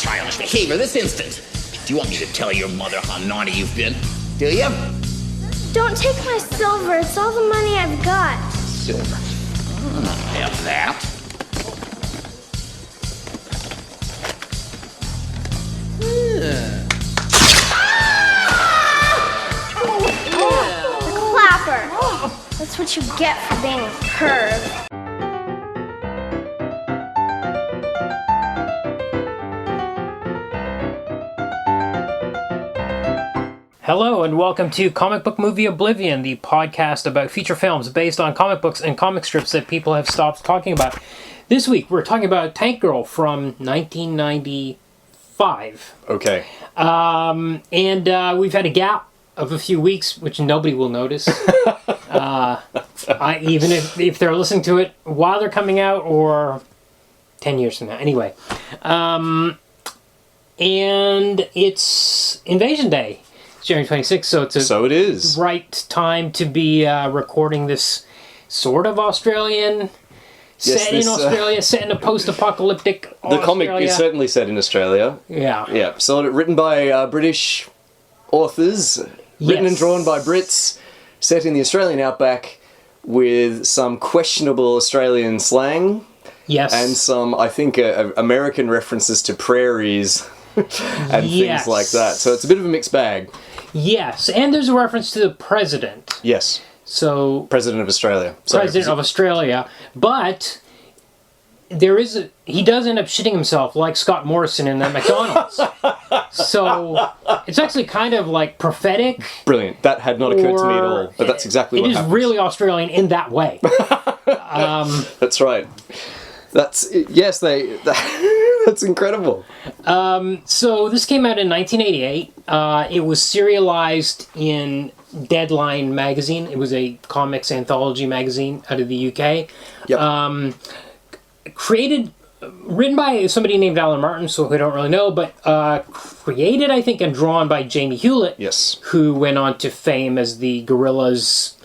childish behavior this instant. Do you want me to tell your mother how naughty you've been? Do you? Don't take my silver. It's all the money I've got. Silver. I have that. The clapper. That's what you get for being a perv. Hello and welcome to Comic Book Movie Oblivion, the podcast about feature films based on comic books and comic strips that people have stopped talking about. This week we're talking about Tank Girl from 1995. Okay. And we've had a gap of a few weeks, which nobody will notice. Even if they're listening to it while they're coming out or 10 years from now. Anyway. And it's Invasion Day. It's January 26th, so it is right time to be recording this sort of Australian, set in Australia, set in a post-apocalyptic Australia. The comic is certainly set in Australia. Yeah. Yeah, so written by British authors, written and drawn by Brits, set in the Australian outback with some questionable Australian slang. Yes. And some, I think, American references to prairies and things like that. So it's a bit of a mixed bag. Yes, and there's a reference to the president. Yes. So President of Australia. President of Australia. But he does end up shitting himself like Scott Morrison in that McDonald's. So it's actually kind of like prophetic. Brilliant. That had not occurred to me at all, but that's exactly what happens. It is really Australian in that way. That's right. That's incredible. So this came out in 1988. It was serialized in Deadline magazine. It was a comics anthology magazine out of the UK. Yep. Written by somebody named Alan Martin, so we don't really know, but created, I think, and drawn by Jamie Hewlett. Yes. Who went on to fame as the Gorillaz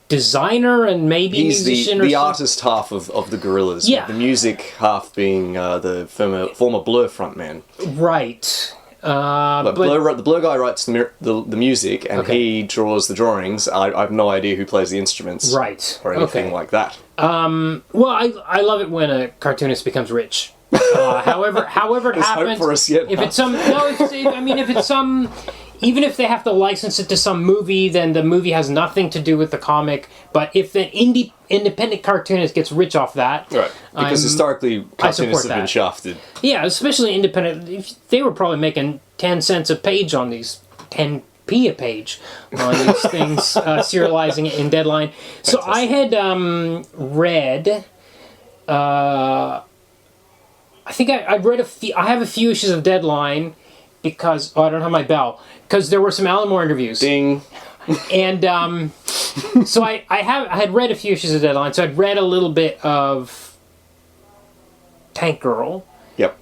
designer and maybe musician. He's the artist half of the Gorillaz. Yeah. The music half being the former Blur frontman. Right. The Blur guy writes the music and he draws the drawings. I have no idea who plays the instruments. Right. Or anything like that. Well, I love it when a cartoonist becomes rich. However it happens. Hope for us yet. Even if they have to license it to some movie, then the movie has nothing to do with the comic. But if an independent cartoonist gets rich off that... Right, because historically, cartoonists have been shafted. Yeah, especially independent. They were probably making 10 cents a page on these, 10p a page on these things, serializing it in Deadline. Fantastic. So I had read... I think I'd read I have a few issues of Deadline because... Oh, I don't have my bell. Because there were some Alan Moore interviews. Ding. And so I had read a few issues of Deadline, so I'd read a little bit of Tank Girl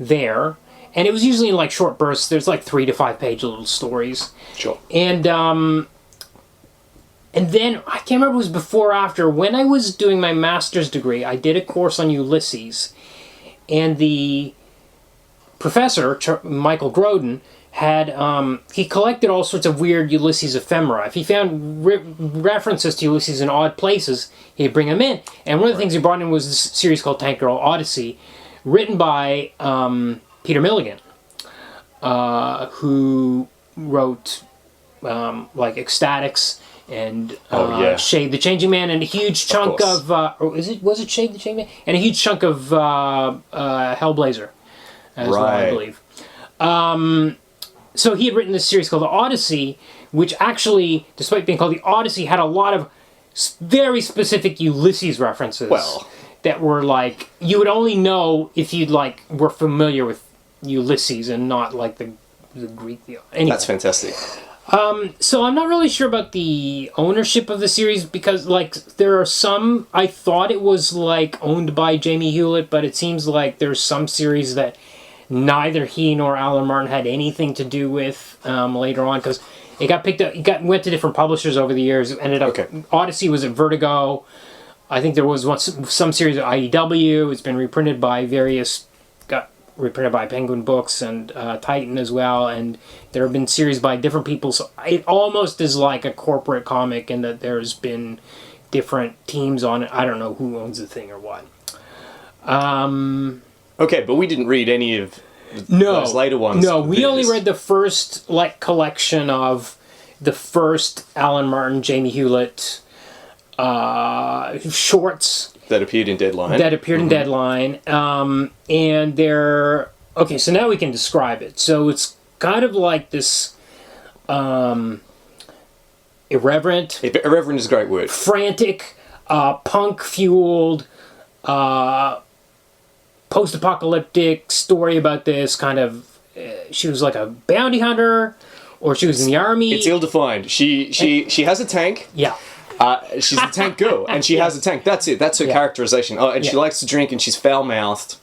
there. And it was usually in like short bursts. There's like 3 to 5 page little stories. Sure. And then, I can't remember if it was before or after, when I was doing my master's degree, I did a course on Ulysses. And the professor, Michael Grodin, had he collected all sorts of weird Ulysses ephemera. If he found references to Ulysses in odd places, he'd bring them in. And one of the things he brought in was this series called Tank Girl Odyssey, written by Peter Milligan, who wrote like Ecstatics and Shade the Changing Man, and a huge chunk of was it Shade the Changing Man? And a huge chunk of Hellblazer as well, I believe. So he had written this series called The Odyssey, which actually, despite being called The Odyssey, had a lot of very specific Ulysses references. Well, that were like, you would only know if you were familiar with Ulysses and not like the Greek. Anyway. That's fantastic. So I'm not really sure about the ownership of the series because there are some, I thought it was owned by Jamie Hewlett, but it seems like there's some series that neither he nor Alan Martin had anything to do with later on, because it got picked up. Went to different publishers over the years. Ended up Odyssey was at Vertigo. I think there was some series at IDW. It's been reprinted by various reprinted by Penguin Books and Titan as well, and there have been series by different people, so it almost is like a corporate comic in that there's been different teams on it. I don't know who owns the thing or what. Okay, but we didn't read any of those later ones. No, we only read the first collection of the first Alan Martin, Jamie Hewlett shorts that appeared in Deadline. In Deadline. And they're... Okay, so now we can describe it. So it's kind of like this irreverent... Irreverent is a great word. Frantic, punk-fueled, post-apocalyptic story about this kind of... she was like a bounty hunter, or she was in the army. It's ill-defined. She has a tank. Yeah. She's the tank girl, and she has a tank. That's it. That's her characterization. Oh, and she likes to drink, and she's foul-mouthed.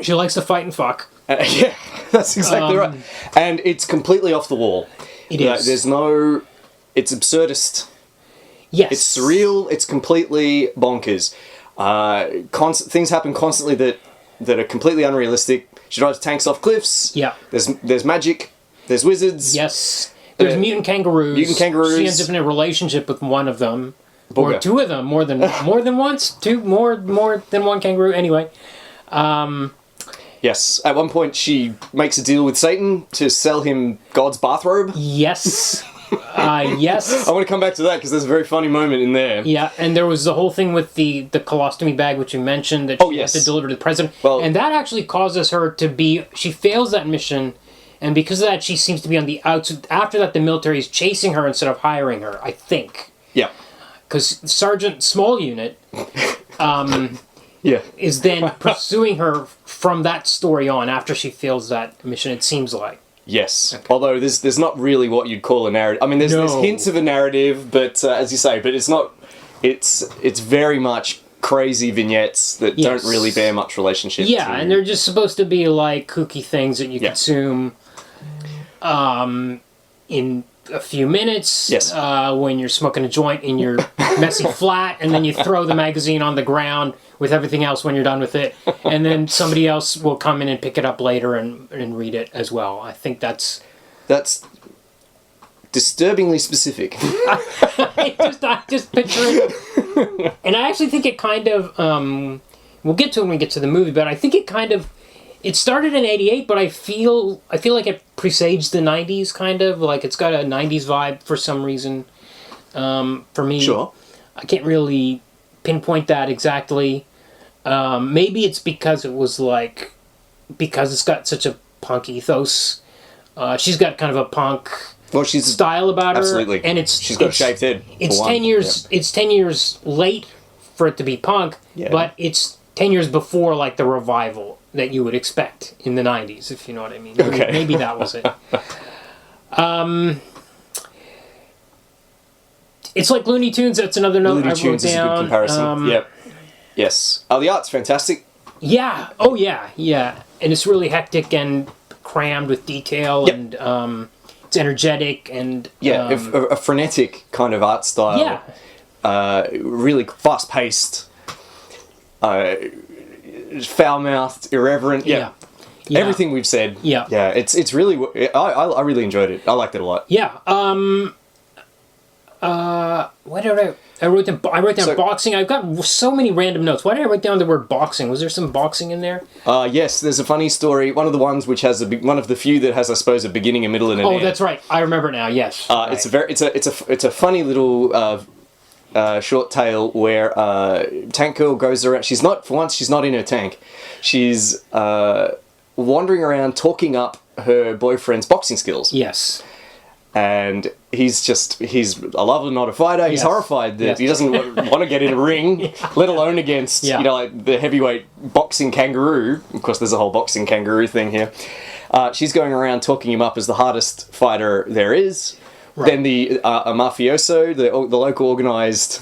She likes to fight and fuck. Yeah, that's exactly right. And it's completely off the wall. It is. There's no... It's absurdist. Yes. It's surreal. It's completely bonkers. Things happen constantly that are completely unrealistic. She drives tanks off cliffs. Yeah. There's magic. There's wizards. Yes. There's mutant kangaroos. Mutant kangaroos. She ends up in a relationship with one of them. Booger. Or two of them. More than once. More than one kangaroo. Anyway. Yes. At one point, she makes a deal with Satan to sell him God's bathrobe. Yes. Yes. I want to come back to that because there's a very funny moment in there. Yeah, and there was the whole thing with the colostomy bag, which you mentioned, that she had to deliver to the president. Well, and that actually causes her to be... She fails that mission, and because of that, she seems to be on the outs. After that, the military is chasing her instead of hiring her, I think. Yeah. Because Sergeant Small Unit is then pursuing her from that story on after she fails that mission, it seems like. Yes, okay. Although there's not really what you'd call a narrative. I mean, there's hints of a narrative, but as you say, but it's not. It's very much crazy vignettes that don't really bear much relationship. Yeah, and they're just supposed to be like kooky things that you consume in a few minutes. Yes. When you're smoking a joint in your messy flat, and then you throw the magazine on the ground with everything else when you're done with it, and then somebody else will come in and pick it up later and read it as well. I think that's disturbingly specific. I just picture it, and I actually think it kind of we'll get to it when we get to the movie, but I think it kind of it started in '88, but I feel like it presaged the '90s, kind of like it's got a '90s vibe for some reason. For me, sure, I can't really pinpoint that exactly. Maybe it's because it's got such a punk ethos. She's got kind of a punk style about her. Absolutely. And she's got a shaved head. It's 10 years. Yeah. It's 10 years late for it to be punk, but it's 10 years before like the revival that you would expect in the 90s, if you know what I mean. Okay. Maybe that was it. It's like Looney Tunes. That's another note I wrote down. Looney Tunes is a good comparison. Yep. Yes. The art's fantastic. Yeah. Oh, yeah. Yeah. And it's really hectic and crammed with detail, and it's energetic and... Yeah, a frenetic kind of art style. Yeah. Really fast-paced, foul-mouthed, irreverent. Yeah. Everything we've said. Yeah. Yeah, it's really... I really enjoyed it. I liked it a lot. Yeah. What did I wrote down boxing. I've got so many random notes. Why did I write down the word boxing? Was there some boxing in there? Yes, there's a funny story. One of the ones which has one of the few that has, I suppose, a beginning, a middle, and an end. Oh, that's right. I remember it now. Yes. Right. It's a funny little short tale where Tank Girl goes around. She's not in her tank. She's wandering around talking up her boyfriend's boxing skills. Yes. And he's a lover, not a fighter. He's horrified that he doesn't want to get in a ring, let alone against, like the heavyweight boxing kangaroo. Of course, there's a whole boxing kangaroo thing here. She's going around talking him up as the hardest fighter there is. Right. Then a mafioso, the local organised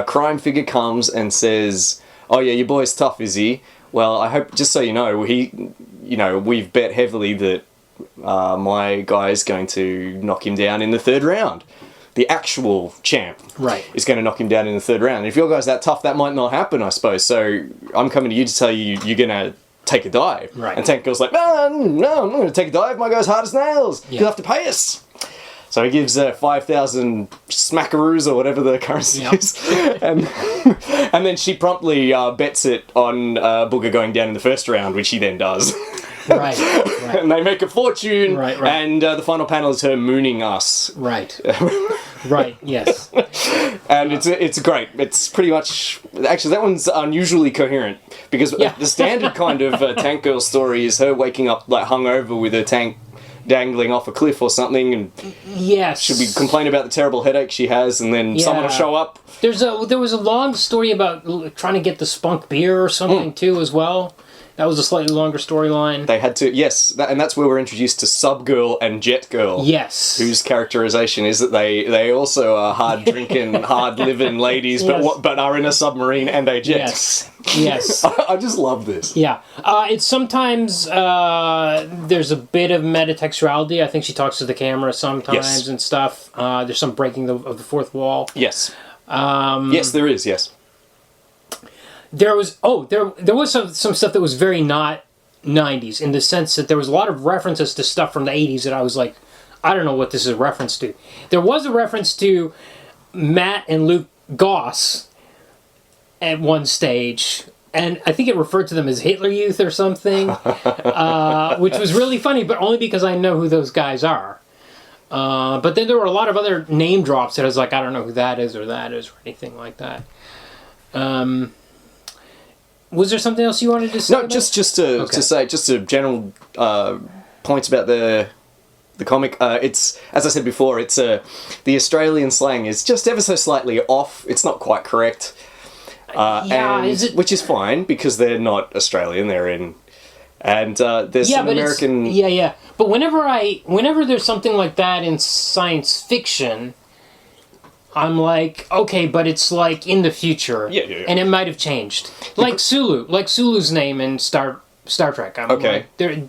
crime figure comes and says, "Oh yeah, your boy's tough, is he? Well, I hope, just so you know, we've bet heavily that my guy is going to knock him down in the third round. The actual champ is going to knock him down in the third round. And if your guy's that tough, that might not happen, I suppose. So I'm coming to you to tell you you're going to take a dive. Right. And Tank Girl's like, no, I'm not going to take a dive. My guy's hard as nails. You'll have to pay us. So he gives 5,000 smackaroos or whatever the currency is. And then she promptly bets it on Booger going down in the first round, which he then does. Right. And they make a fortune. Right. And the final panel is her mooning us. Right. Right, yes. And it's great. It's pretty much... Actually, that one's unusually coherent. Because the standard kind of Tank Girl story is her waking up like hungover with her tank dangling off a cliff or something, and should we complain about the terrible headache she has, and then someone will show up. There was a long story about trying to get the spunk beer or something too as well. That was a slightly longer storyline. They had to, and that's where we're introduced to Sub Girl and Jet Girl. Yes. Whose characterization is that they also are hard drinking, hard living ladies, but are in a submarine and a jet. Yes. I just love this. Yeah. It's sometimes there's a bit of metatextuality. I think she talks to the camera sometimes and stuff. There's some breaking of the fourth wall. Yes. Yes, there is. Yes. There was some stuff that was very not 90s, in the sense that there was a lot of references to stuff from the 80s that I was like, I don't know what this is a reference to. There was a reference to Matt and Luke Goss at one stage, and I think it referred to them as Hitler Youth or something, which was really funny, but only because I know who those guys are. But then there were a lot of other name drops that I was like, I don't know who that is or anything like that. Was there something else you wanted to say? No, just to say, just a general points about the comic. It's, as I said before, it's the Australian slang is just ever so slightly off. It's not quite correct. Which is fine because they're not Australian. They're in, and there's some American. But whenever there's something like that in science fiction, I'm like, okay, but it's like in the future, and it might have changed. Like Sulu, Sulu's name in Star Trek.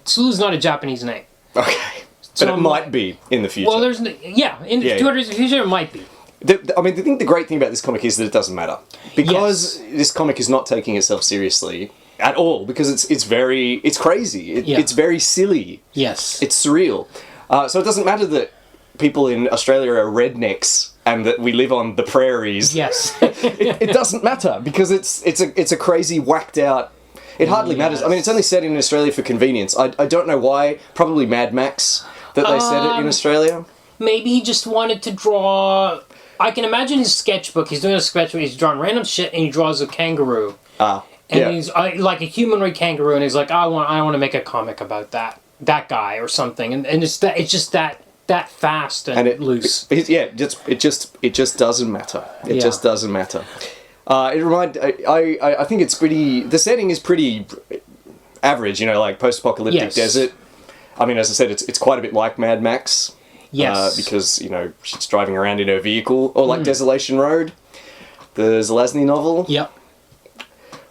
Sulu's not a Japanese name. Okay, so but it might be in the future. Well, in the 200 years in the future, it might be. I think the great thing about this comic is that it doesn't matter, because this comic is not taking itself seriously at all, because it's crazy. It's very silly. Yes, it's surreal. So it doesn't matter that people in Australia are rednecks and that we live on the prairies. Yes, it doesn't matter because it's a crazy whacked out. It hardly matters. I mean, it's only set in Australia for convenience. I don't know why. Probably Mad Max that they set it in Australia. Maybe he just wanted to draw. I can imagine his sketchbook. He's doing a sketchbook. He's drawing random shit, and he draws a kangaroo. He's like a humanoid kangaroo, and he's like, I want to make a comic about that guy or something, and it's just that fast and loose. It just doesn't matter. It just doesn't matter. I think it's pretty. The setting is pretty average. Like post-apocalyptic desert. I mean, as I said, it's quite a bit like Mad Max. Yes. Because she's driving around in her vehicle, or like Desolation Road, the Zelazny novel. Yep.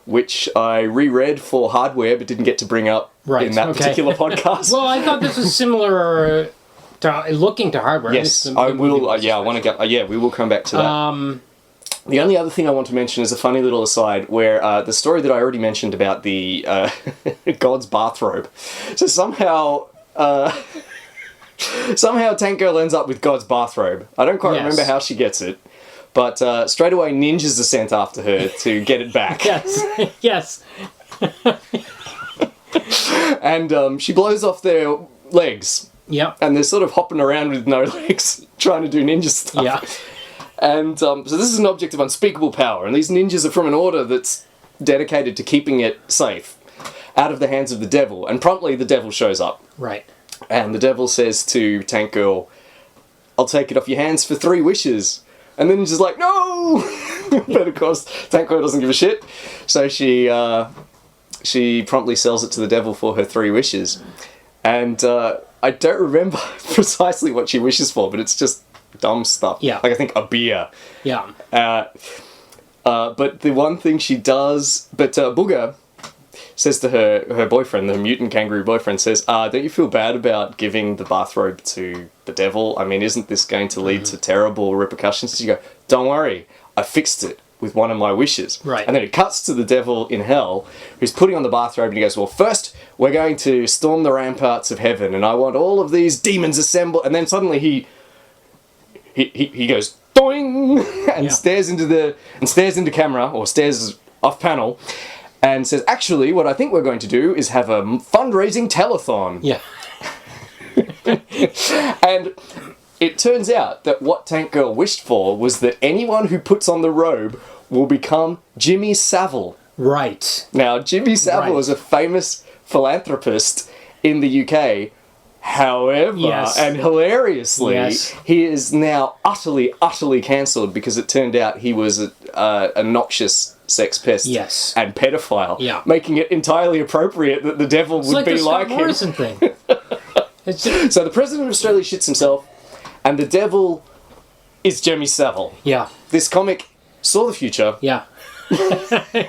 Which I reread for Hardware, but didn't get to bring up in that particular podcast. Well, I thought this was similar to looking to Hardware. Yes, I will. I want to get. We will come back to that. The only other thing I want to mention is a funny little aside where the story that I already mentioned about the God's bathrobe. So somehow Tank Girl ends up with God's bathrobe. I don't quite remember how she gets it. But straight away, ninjas are sent after her to get it back. Yes. And she blows off their legs. Yep. And they're sort of hopping around with no legs, trying to do ninja stuff. Yeah. And so this is an object of unspeakable power, and these ninjas are from an order that's dedicated to keeping it safe, out of the hands of the devil. And promptly, the devil shows up. Right. And the devil says to Tank Girl, "I'll take it off your hands for 3 wishes." And then she's like, no! But of course, Tank Girl doesn't give a shit. So she promptly sells it to the devil for her 3 wishes. And I don't remember precisely what she wishes for, but it's just dumb stuff. Yeah. Like, I think a beer. Yeah. But the one thing she does... But Booger says to her boyfriend, the mutant kangaroo boyfriend, says, don't you feel bad about giving the bathrobe to the devil? I mean, isn't this going to lead to terrible repercussions? You go, don't worry, I fixed it with one of my wishes. Right. And then it cuts to the devil in hell, who's putting on the bathrobe, and he goes, well, first, we're going to storm the ramparts of heaven, and I want all of these demons assembled. And then suddenly he goes, doing, and stares into camera, or stares off panel, and says, actually, what I think we're going to do is have a fundraising telethon. Yeah. And it turns out that what Tank Girl wished for was that anyone who puts on the robe will become Jimmy Savile. Right. Now, Jimmy Savile is a famous philanthropist in the UK. However, and hilariously, he is now utterly, utterly cancelled because it turned out he was a noxious sex pest and pedophile, making it entirely appropriate that the devil would be like him. It's like the Scott Morrison thing. So the President of Australia shits himself, and the devil is Jimmy Savile. Yeah. This comic saw the future. Yeah.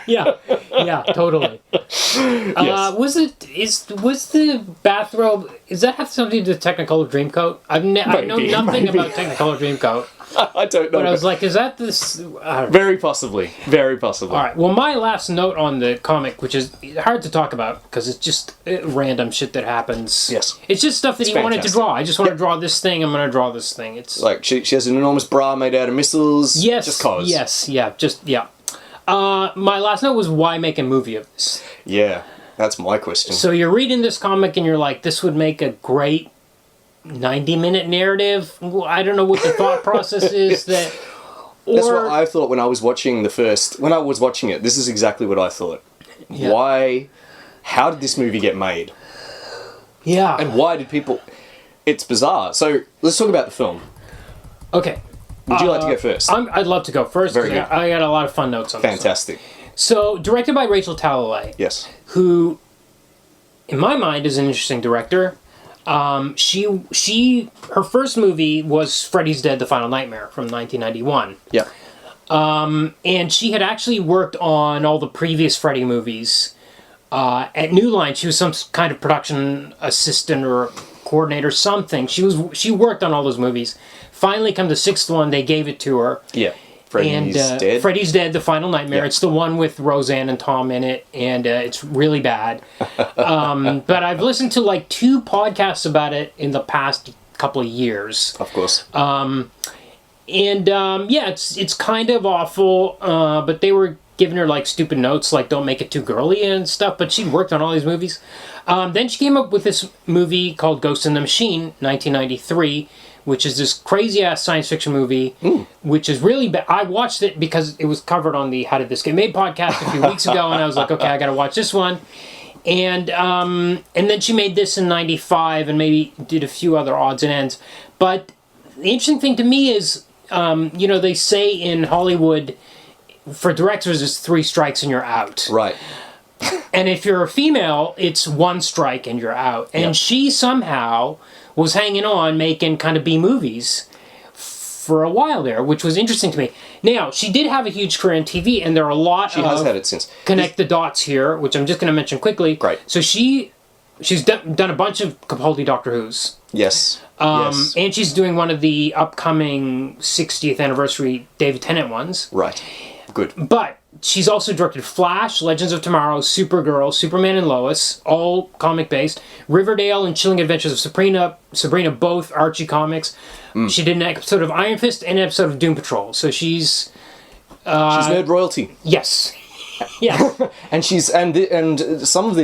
yeah, totally. Was the bathrobe? Does that have something to do with Technicolor Dreamcoat? I know nothing about Technicolor Dreamcoat. I don't know. But I was like, is that this? Very possibly. Very possibly. All right. Well, my last note on the comic, which is hard to talk about because it's just random shit that happens. Yes. It's just stuff that he wanted to draw. I just want to draw this thing. I'm going to draw this thing. It's like she has an enormous bra made out of missiles. Yes. Just cause. Yes. Yeah. Just yeah. My last note was, why make a movie of this? Yeah, that's my question. So you're reading this comic and you're like, this would make a great 90-minute narrative. I don't know what the thought process is that. That's what I thought when I was watching when I was watching it. This is exactly what I thought. Yeah. Why? How did this movie get made? Yeah. And why did people? It's bizarre. So let's talk about the film. Okay. Would you like to go first? I'd love to go first. Very good. I got a lot of fun notes on this. Fantastic. So, directed by Rachel Talalay. Yes. Who, in my mind, is an interesting director. Her first movie was Freddy's Dead: The Final Nightmare from 1991. Yeah. And she had actually worked on all the previous Freddy movies. At New Line, she was some kind of production assistant or coordinator, something. She worked on all those movies. Finally, come the sixth one, they gave it to her. Yeah. Freddy's Dead. Freddy's Dead: The Final Nightmare. Yeah. It's the one with Roseanne and Tom in it, and it's really bad. But I've listened to like 2 podcasts about it in the past couple of years. Of course. It's kind of awful, but they were giving her like stupid notes, like don't make it too girly and stuff, but she'd worked on all these movies. Then she came up with this movie called Ghost in the Machine, 1993, which is this crazy-ass science fiction movie, which is really bad. I watched it because it was covered on the How Did This Get Made podcast a few weeks ago, and I was like, okay, I gotta watch this one. And then she made this in 95 and maybe did a few other odds and ends. But the interesting thing to me is, they say in Hollywood, for directors, it's 3 strikes and you're out. Right. And if you're a female, it's 1 strike and you're out. And she somehow was hanging on making kind of B movies for a while there, which was interesting to me. Now, she did have a huge career in TV, and there are a lot She has had it since. Connect the dots here, which I'm just going to mention quickly. Great. So she's done a bunch of Capaldi Doctor Who's. Yes. And she's doing one of the upcoming 60th anniversary David Tennant ones. Right. Good. But she's also directed Flash, Legends of Tomorrow, Supergirl, Superman and Lois, all comic-based. Riverdale and Chilling Adventures of Sabrina, both Archie comics. She did an episode of Iron Fist and an episode of Doom Patrol. So she's nerd royalty. Yes. Yes. And she's and some of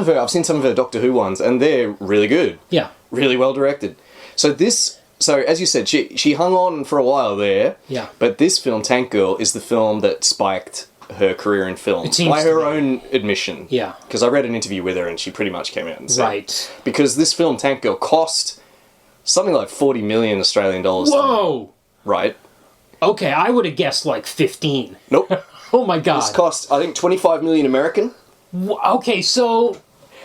her I've seen some of her Doctor Who ones, and they're really good. Yeah. Really well directed. So as you said, she hung on for a while there. Yeah. But this film, Tank Girl, is the film that spiked her career in film. It seems by her own admission. Yeah. Because I read an interview with her and she pretty much came out and said. Right. Because this film, Tank Girl, cost something like 40 million Australian dollars. Whoa! Right. Okay, I would have guessed like 15. Nope. Oh my god. This cost, I think, 25 million American. Okay, so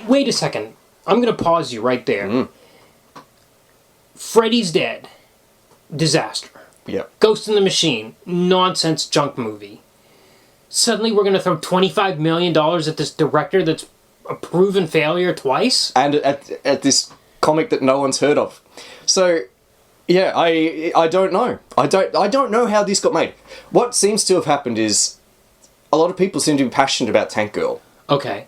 wait a second. I'm going to pause you right there. Freddy's Dead. Disaster. Yep. Ghost in the Machine. Nonsense junk movie. Suddenly we're going to throw $25 million at this director that's a proven failure twice? And at this comic that no one's heard of. So, Yeah, I don't know. I don't know how this got made. What seems to have happened is a lot of people seem to be passionate about Tank Girl. Okay.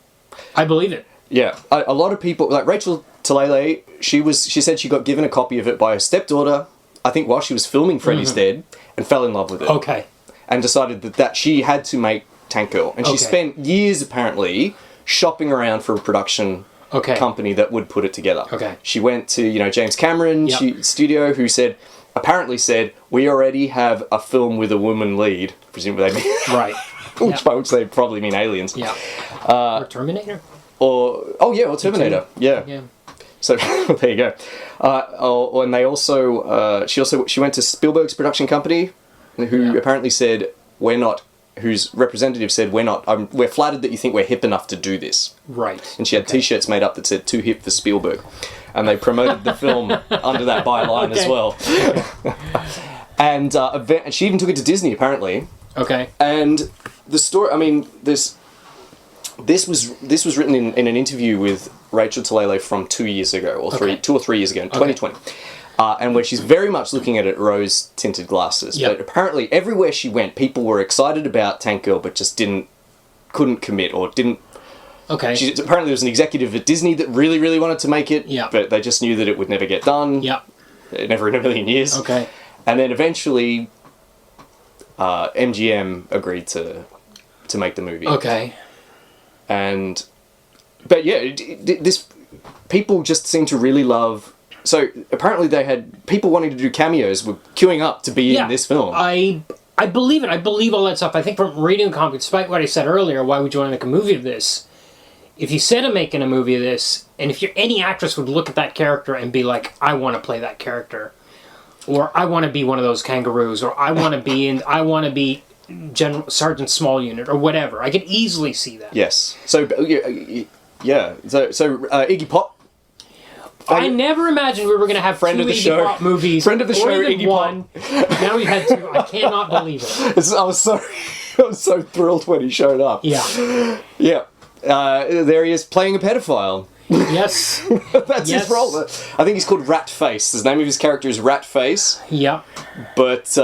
I believe it. Yeah, a lot of people, like Rachel Talalay, she said she got given a copy of it by her stepdaughter, I think while she was filming Freddy's Dead, and fell in love with it. Okay. And decided that she had to make Tank Girl. And she spent years, apparently, shopping around for a production company that would put it together. Okay. She went to, James Cameron studio, who apparently said, we already have a film with a woman lead. Presumably they mean... Right. By which they probably mean Aliens. Yeah. Or Terminator? Or Terminator. Yeah. So there you go. And they also she went to Spielberg's production company, who apparently said whose representative said we're flattered that you think we're hip enough to do this. Right. And she had T-shirts made up that said "Too hip for Spielberg," and they promoted the film under that byline as well. And she even took it to Disney apparently. Okay. And the story, I mean, this was written in an interview with Rachel Talalay from 2 years ago, or 2 or 3 years ago, in 2020. And where she's very much looking at it rose-tinted glasses. Yep. But apparently, everywhere she went, people were excited about Tank Girl, but just couldn't commit, or didn't... Okay. Apparently, there was an executive at Disney that really, really wanted to make it, but they just knew that it would never get done. Yep. Never in a million years. Okay. And then eventually, MGM agreed to make the movie. Okay. But yeah, this people just seem to really love. So apparently they had people wanting to do cameos were queuing up to be in this film. I believe it. I believe all that stuff. I think from reading the comic, despite what I said earlier, why would you want to make a movie of this? If you said I'm making a movie of this, and if any actress would look at that character and be like, I want to play that character, or I want to be one of those kangaroos, or I want to be General Sergeant Small Unit, or whatever. I could easily see that. Yes. So, yeah. So Iggy Pop. I never imagined we were going to have friend two of the Iggy show. Pop movies. Friend of the show, Iggy one. Pop. Now we've had two. I cannot believe it. I was so thrilled when he showed up. Yeah. Yeah. There he is playing a pedophile. Yes. That's his role. I think he's called Rat Face. The name of his character is Rat Face. Yeah. But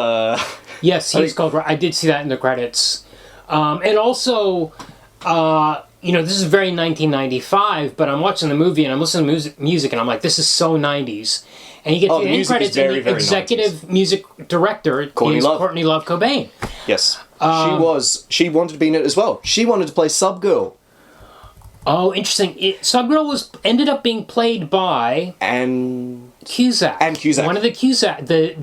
yes, he's called. I did see that in the credits, and also, this is very 1995. But I'm watching the movie and I'm listening to music, and I'm like, this is so 90s. And you get the end credits, and the executive music director is Courtney Love Cobain. Yes, she wanted to be in it as well. She wanted to play Subgirl. Oh, interesting. Subgirl ended up being played by Cusack. And Cusack. One of the Cusack, the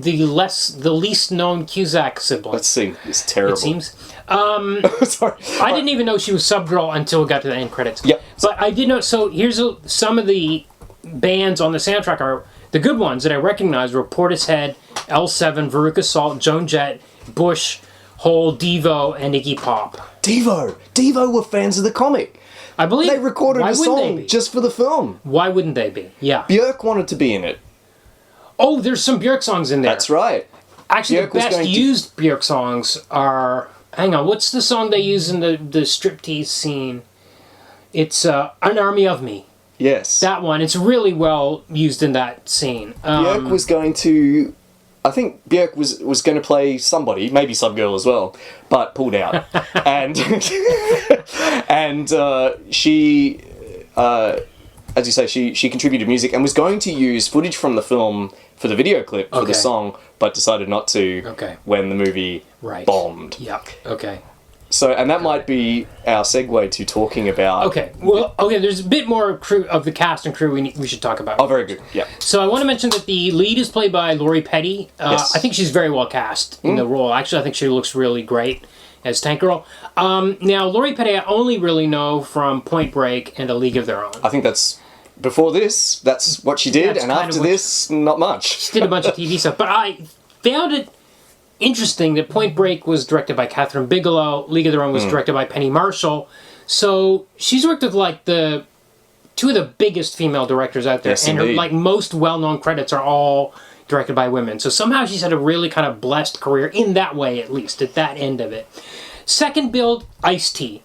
least known Cusack sibling. Let's see. It's terrible. It seems. Sorry. I didn't even know she was Subgirl until we got to the end credits. Yep. But I did know. So here's some of the bands on the soundtrack are the good ones that I recognize were Portishead, L7, Veruca Salt, Joan Jett, Bush, Hole, Devo, and Iggy Pop. Devo were fans of the comic. I believe they recorded a song just for the film. Why wouldn't they be? Yeah. Björk wanted to be in it. Oh, there's some Björk songs in there. That's right. Actually, Björk the best used Björk songs are... Hang on, what's the song they use in the striptease scene? It's An Army of Me. Yes. That one. It's really well used in that scene. Björk was going to... I think Björk was going to play somebody, maybe Subgirl as well, but pulled out. and she, as you say, she contributed music and was going to use footage from the film for the video clip for the song, but decided not to when the movie bombed. Yep. Okay. So, and that might be our segue to talking about... Okay, there's a bit more of the cast and crew we should talk about. Oh, very good, yeah. So I want to mention that the lead is played by Lori Petty. Yes. I think she's very well cast in the role. Actually, I think she looks really great as Tank Girl. Now, Lori Petty I only really know from Point Break and A League of Their Own. I think before this, that's what she did, and after this, not much. She did a bunch of TV stuff, but I found it interesting that Point Break was directed by Catherine Bigelow, League of Their Own was directed by Penny Marshall. So she's worked with the two of the biggest female directors out there, and her most well-known credits are all directed by women. So somehow she's had a really kind of blessed career in that way, at least at that end of it. Second build, Ice-T.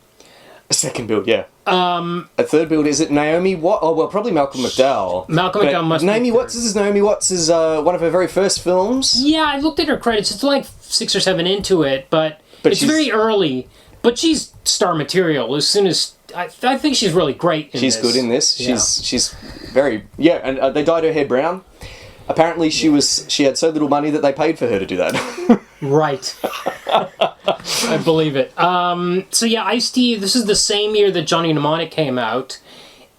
A second build, yeah. A third build, is it Naomi Watts? Oh, well, probably Malcolm McDowell. Malcolm McDowell must be Naomi Watts, this is Naomi Watts' one of her very first films. Yeah, I looked at her credits. It's like 6 or 7 into it, but it's very early. But she's star material as soon as... I think she's really great in this. She's good in this. She's very... Yeah, and they dyed her hair brown. Apparently she had so little money that they paid for her to do that. Right. I believe it. So yeah, Ice-T, this is the same year that Johnny Mnemonic came out.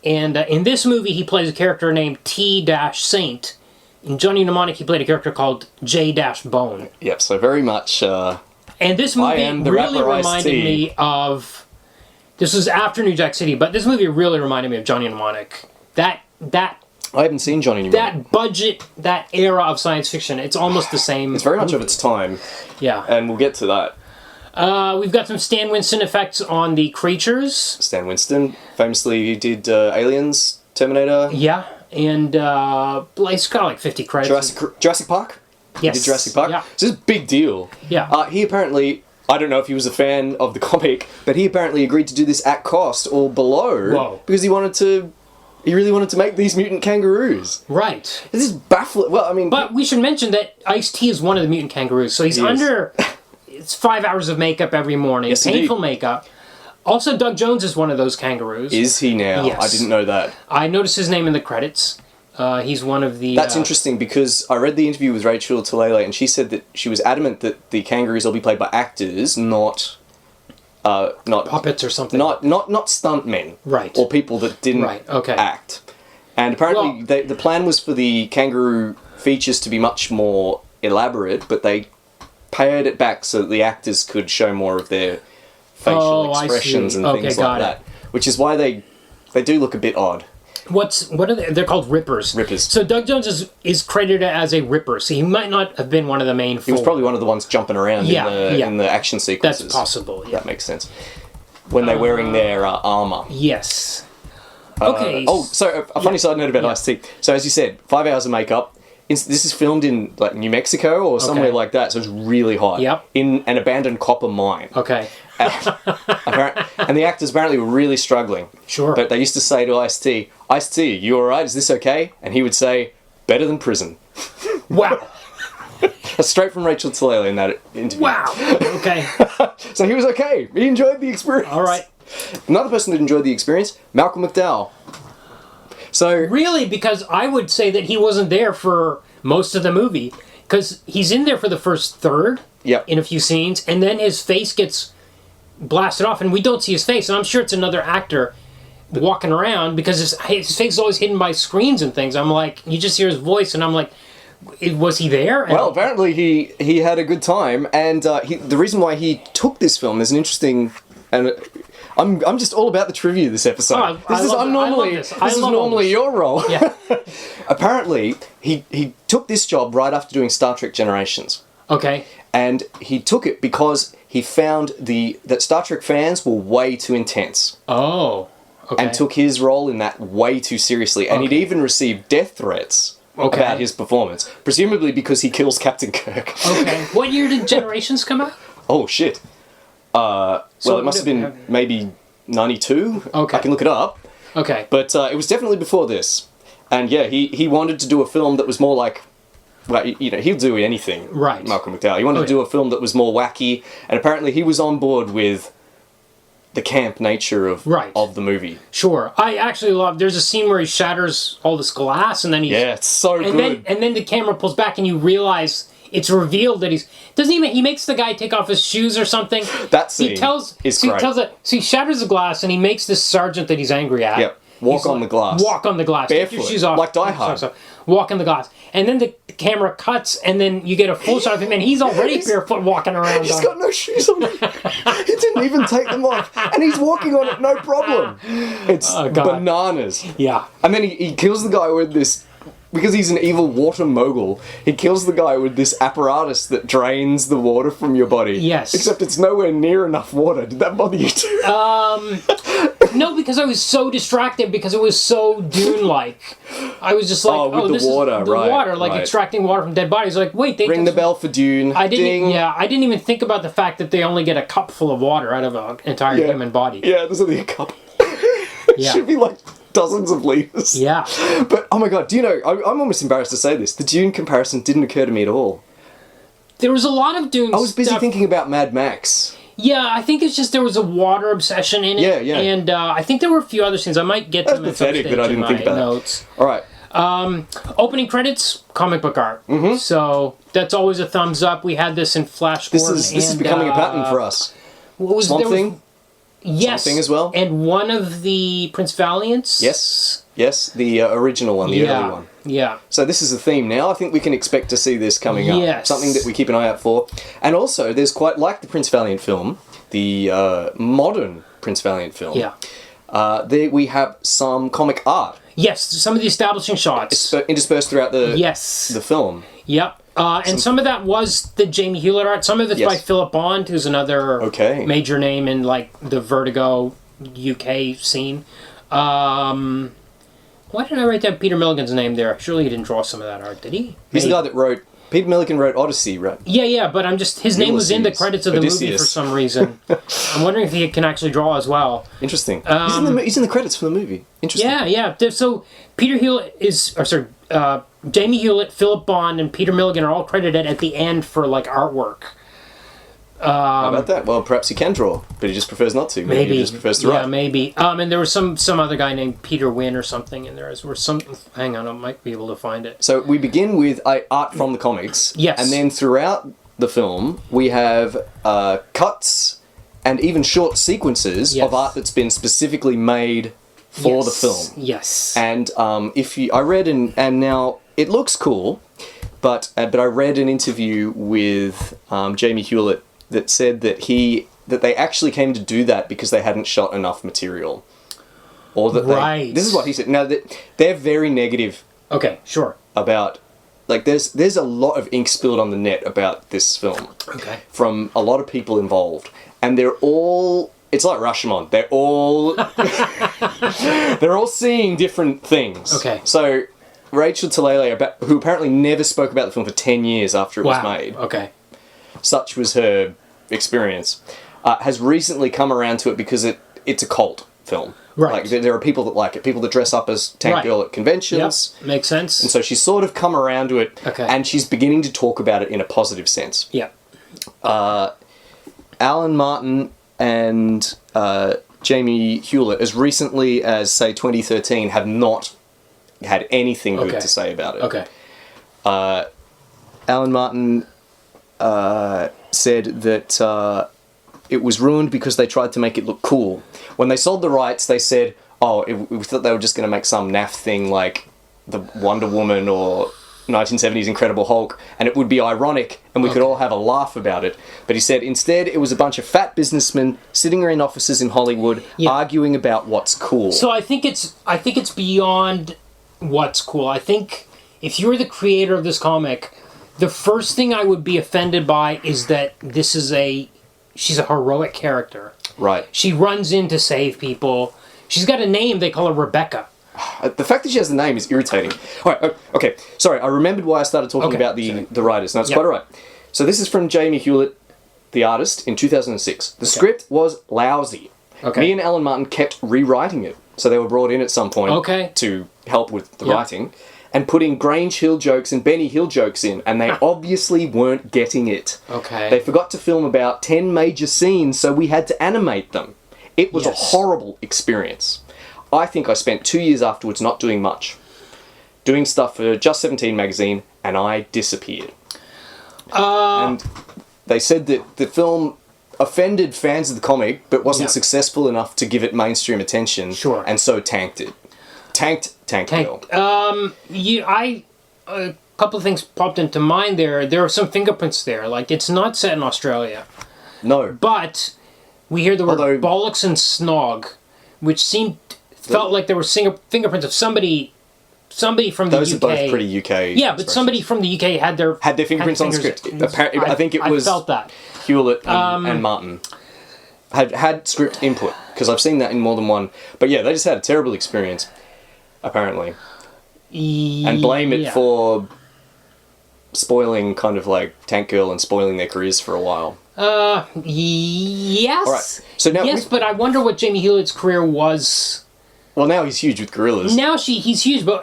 And in this movie, he plays a character named T-Saint. In Johnny Mnemonic, he played a character called J-Bone. Yep, so very much... and this movie really reminded me of... This was after New Jack City, but this movie really reminded me of Johnny Mnemonic. That I haven't seen Johnny Mnemonic. That budget, that era of science fiction, it's almost the same. It's very much of its time. Yeah. And we'll get to that. We've got some Stan Winston effects on the creatures. Stan Winston famously did Aliens, Terminator. Yeah, and he's got like 50 credits. Jurassic Park? Yes. He did Jurassic Park? Yeah. So this is a big deal. Yeah. He apparently... I don't know if he was a fan of the comic, but he apparently agreed to do this at cost or below. Whoa. Because he really wanted to make these mutant kangaroos. Right. This is baffling. Well, I mean... But we should mention that Ice-T is one of the mutant kangaroos, so he's under... It's 5 hours of makeup every morning. Yes, painful indeed. Makeup. Also, Doug Jones is one of those kangaroos. Is he now? Yes. I didn't know that. I noticed his name in the credits. He's one of the... That's interesting because I read the interview with Rachel Talalay and she said that she was adamant that the kangaroos will be played by actors, not puppets or something. Not stuntmen. Right. Or people that didn't act. And apparently the plan was for the kangaroo features to be much more elaborate, but they pared it back so that the actors could show more of their facial expressions and things like that. Which is why they do look a bit odd. What are they? They're called Rippers. Rippers. So Doug Jones is credited as a Ripper, so he might not have been one of the main four. He was probably one of the ones jumping around in the action sequences. That's possible, yeah. That makes sense. When they're wearing their armour. Yes. Okay. So a funny side note about Ice-T. So as you said, 5 hours of makeup. This is filmed in like New Mexico or somewhere like that, so it's really hot. Yep. In an abandoned copper mine. Okay. And the actors apparently were really struggling. Sure. But they used to say to Ice-T, "Ice-T, you alright? Is this okay?" And he would say, "Better than prison." Wow. That's straight from Rachel Talalay in that interview. Wow. Okay. So he was okay. He enjoyed the experience. All right. Another person that enjoyed the experience, Malcolm McDowell. So really, because I would say that he wasn't there for most of the movie, because he's in there for the first third. Yep. In a few scenes, and then his face gets blasted off, and we don't see his face. And I'm sure it's another actor walking around because his face is always hidden by screens and things. I'm like, you just hear his voice, and I'm like, was he there? And well, apparently he had a good time, and the reason why he took this film is an interesting. And I'm just all about the trivia this episode. This is normally your role. Yeah. Apparently, he took this job right after doing Star Trek Generations. Okay. And he took it because he found that Star Trek fans were way too intense. Oh. Okay. And took his role in that way too seriously. And he'd even received death threats about his performance. Presumably because he kills Captain Kirk. Okay. What year did Generations come out? Oh, shit. Well, it must have been maybe 92. Okay. I can look it up. Okay. But it was definitely before this. And yeah, he wanted to do a film that was more like... Well, you know, he'll do anything. Right. Malcolm McDowell. He wanted to do a film that was more wacky. And apparently he was on board with the camp nature of the movie. Sure. I actually love... There's a scene where he shatters all this glass and then he's... Yeah, it's so good. And then the camera pulls back and you realize... It's revealed that he makes the guy take off his shoes or something. That scene is great. So he shatters the glass and he makes this sergeant that he's angry at. Yep. Walk on the glass. Walk on the glass. Barefoot. Take your shoes off. Like Die Hard. Walk on the glass. And then the camera cuts and then you get a full shot of him and he's already barefoot walking around. He's got no shoes on. He didn't even take them off. And he's walking on it, no problem. It's bananas. Yeah. And then he kills the guy with this because he's an evil water mogul, he kills the guy with this apparatus that drains the water from your body. Yes. Except it's nowhere near enough water. Did that bother you too? No, because I was so distracted because it was so Dune-like. I was just like, with the water, right. extracting water from dead bodies. Like, wait, they ring the bell for Dune. I didn't. Ding. Yeah, I didn't even think about the fact that they only get a cup full of water out of an entire human body. Yeah, there's only a cup. It should be like dozens of liters. Yeah. But oh my god, do you know? I'm almost embarrassed to say this. The Dune comparison didn't occur to me at all. There was a lot of Dune. I was busy thinking about Mad Max. Yeah, I think it's just there was a water obsession in it. Yeah. And I think there were a few other scenes. I might get to them That's pathetic, but I didn't think about notes. All right. Opening credits, comic book art. Mm-hmm. So that's always a thumbs up. We had this in Flash Gordon. This is becoming a pattern for us. What was Swamp Thing? Yes. Swamp Thing as well? And one of the Prince Valiants? Yes, the original one, the early one. Yeah. So this is the theme now. I think we can expect to see this coming up. Yes. Something that we keep an eye out for. And also, there's quite, like the Prince Valiant film, the modern Prince Valiant film. Yeah. There we have some comic art. Yes, some of the establishing shots. Interspersed throughout the film. Yep. And some of that was the Jamie Hewlett art. Some of it's by Philip Bond, who's another major name in like the Vertigo UK scene. Why did I write down Peter Milligan's name there? Surely he didn't draw some of that art, did he? He's the guy that wrote... Peter Milligan wrote Odyssey, right? Yeah, but I'm just... His name was in the credits of the movie for some reason. I'm wondering if he can actually draw as well. Interesting. He's in the credits for the movie. Interesting. Yeah. So Peter Hewlett is... Jamie Hewlett, Philip Bond, and Peter Milligan are all credited at the end for like artwork. How about that? Well, perhaps he can draw, but he just prefers not to. Maybe he just prefers to write. Yeah, maybe. And there was some other guy named Peter Wynn or something in there. Hang on, I might be able to find it. So we begin with art from the comics. Yes. And then throughout the film, we have cuts and even short sequences of art that's been specifically made for the film. Yes. And I read and now it looks cool, but I read an interview with Jamie Hewlett that said that they actually came to do that because they hadn't shot enough material, or that this is what he said. Now they're very negative. Okay, sure. About like there's a lot of ink spilled on the net about this film. Okay. From a lot of people involved, and they're all. It's like Rashomon. They're all seeing different things. Okay. So Rachel Talalay, who apparently never spoke about the film for 10 years after it was made. Okay. Such was her experience. Has recently come around to it because it's a cult film. Right. Like there are people that like it, people that dress up as Tank Girl at conventions. Yep. Makes sense. And so she's sort of come around to it, okay. And she's beginning to talk about it in a positive sense. Yeah. Alan Martin and Jamie Hewlett, as recently as say 2013, have not had anything good to say about it. Okay. Alan Martin said that it was ruined because they tried to make it look cool. When they sold the rights, they said, we thought they were just going to make some naff thing like the Wonder Woman or 1970s Incredible Hulk, and it would be ironic, and we could all have a laugh about it. But he said, instead, it was a bunch of fat businessmen sitting in offices in Hollywood arguing about what's cool. So I think it's beyond what's cool. I think if you're the creator of this comic, the first thing I would be offended by is that she's a heroic character. Right. She runs in to save people. She's got a name, they call her Rebecca. The fact that she has the name is irritating. All right, okay. Sorry, I remembered why I started talking about the writers. No, it's quite all right. So this is from Jamie Hewlett, the artist, in 2006. The script was lousy. Okay. Me and Alan Martin kept rewriting it. So they were brought in at some point to help with the writing. And putting Grange Hill jokes and Benny Hill jokes in, and they obviously weren't getting it. Okay. They forgot to film about 10 major scenes, so we had to animate them. It was a horrible experience. I think I spent 2 years afterwards not doing much. Doing stuff for Just 17 magazine, and I disappeared. And they said that the film offended fans of the comic, but wasn't successful enough to give it mainstream attention, and so tanked it. Tanked Bill. A couple of things popped into mind there. There are some fingerprints there. Like, it's not set in Australia. No. But we hear the word bollocks and snog, which felt like there were fingerprints of somebody somebody from the Those UK... are both pretty UK. Yeah, but somebody from the UK had their fingerprints on the script. I think it was... I felt that. Hewlett and Martin had script input, because I've seen that in more than one. But yeah, they just had a terrible experience, apparently. And blame it for spoiling kind of like Tank Girl and spoiling their careers for a while. Yes. All right. So now but I wonder what Jamie Hewlett's career was. Well, now he's huge with Gorillaz. Now he's huge, but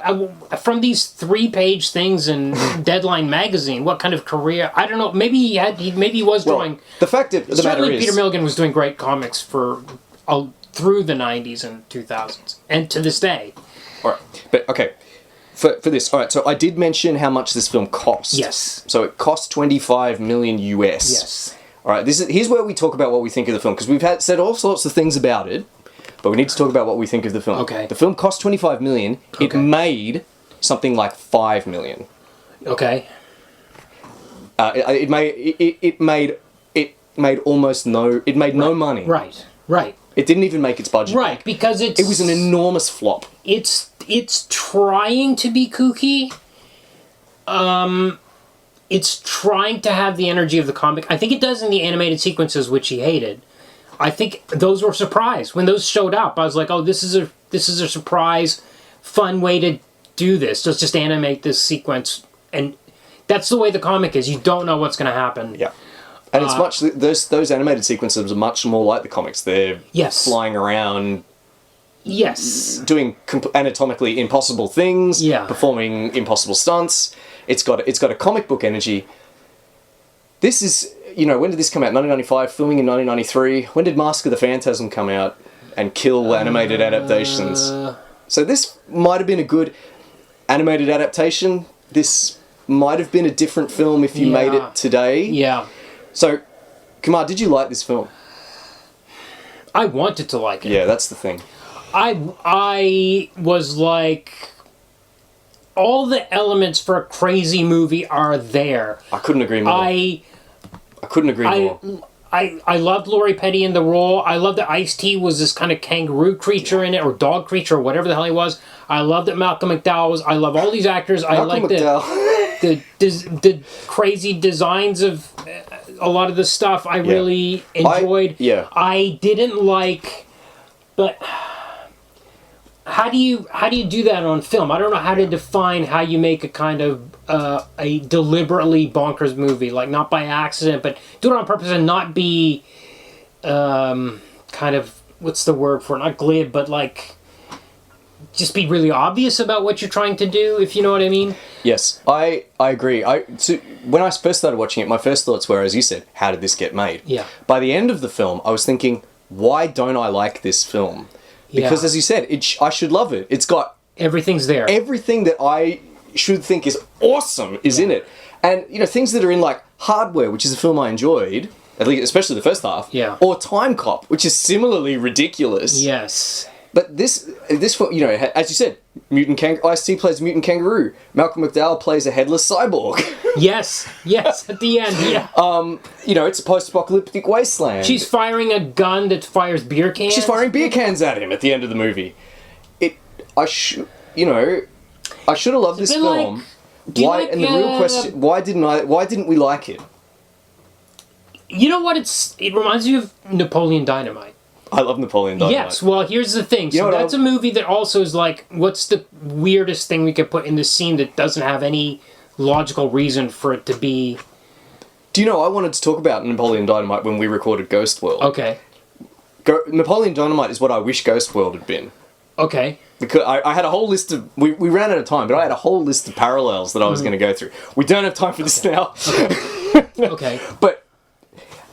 from these 3-page things in Deadline magazine, what kind of career? I don't know. Maybe he was drawing. The fact of the matter is, Peter Milligan was doing great comics for through the 90s and 2000s, and to this day. All right, but okay. For this, all right. So I did mention how much this film cost. Yes. So it cost $25 million US. Yes. All right. Here's where we talk about what we think of the film, because we've said all sorts of things about it. But we need to talk about what we think of the film. Okay. The film cost $25 million. Okay. It made something like $5 million. Okay. It made almost no. It made no money. Right. Right. It didn't even make its budget. Right, back. because it was an enormous flop. It's trying to be kooky. It's trying to have the energy of the comic. I think it does in the animated sequences, which he hated. I think those were a surprise. When those showed up, I was like, oh, this is a surprise, fun way to do this. Just animate this sequence. And that's the way the comic is. You don't know what's going to happen. Yeah. And it's much... Those animated sequences are much more like the comics. They're flying around... Yes. Doing anatomically impossible things. Yeah. Performing impossible stunts. It's got a comic book energy. This is... when did this come out? 1995, filming in 1993. When did Mask of the Phantasm come out and kill animated adaptations? So this might have been a good animated adaptation. This might have been a different film if you made it today. Yeah. So, Kumar, did you like this film? I wanted to like it. Yeah, that's the thing. I was like... All the elements for a crazy movie are there. I couldn't agree more. I couldn't agree more. I loved Lori Petty in the role. I loved that Ice-T was this kind of kangaroo creature in it, or dog creature, or whatever the hell he was. I loved that Malcolm McDowell was. I love all these actors. I like the crazy designs of a lot of the stuff. I really enjoyed. I didn't like, but how do you do that on film? I don't know how to define how you make a kind of a deliberately bonkers movie, like not by accident, but do it on purpose and not be kind of, what's the word for it? Not glib, but like just be really obvious about what you're trying to do, if you know what I mean. Yes, I agree. So when I first started watching it, my first thoughts were, as you said, how did this get made? Yeah. By the end of the film, I was thinking, why don't I like this film? Because as you said, I should love it. It's got... Everything's there. Everything that I should think is awesome is in it. And, things that are in, like, Hardware, which is a film I enjoyed, at least, especially the first half. Yeah. Or Time Cop, which is similarly ridiculous. Yes. But this film, as you said, Ice-T plays a mutant kangaroo. Malcolm McDowell plays a headless cyborg. Yes, at the end, yeah. It's a post-apocalyptic wasteland. She's firing a gun that fires beer cans. She's firing beer cans at him at the end of the movie. I should have loved this film. The real question, why didn't we like it? You know what? It reminds me of Napoleon Dynamite. I love Napoleon Dynamite. Yes, well, here's the thing. So that's a movie that also is like, what's the weirdest thing we could put in this scene that doesn't have any logical reason for it to be... Do you know, I wanted to talk about Napoleon Dynamite when we recorded Ghost World. Okay. Napoleon Dynamite is what I wish Ghost World had been. Okay. Because I had a whole list of... We ran out of time, but I had a whole list of parallels that I was going to go through. We don't have time for this now. Okay. But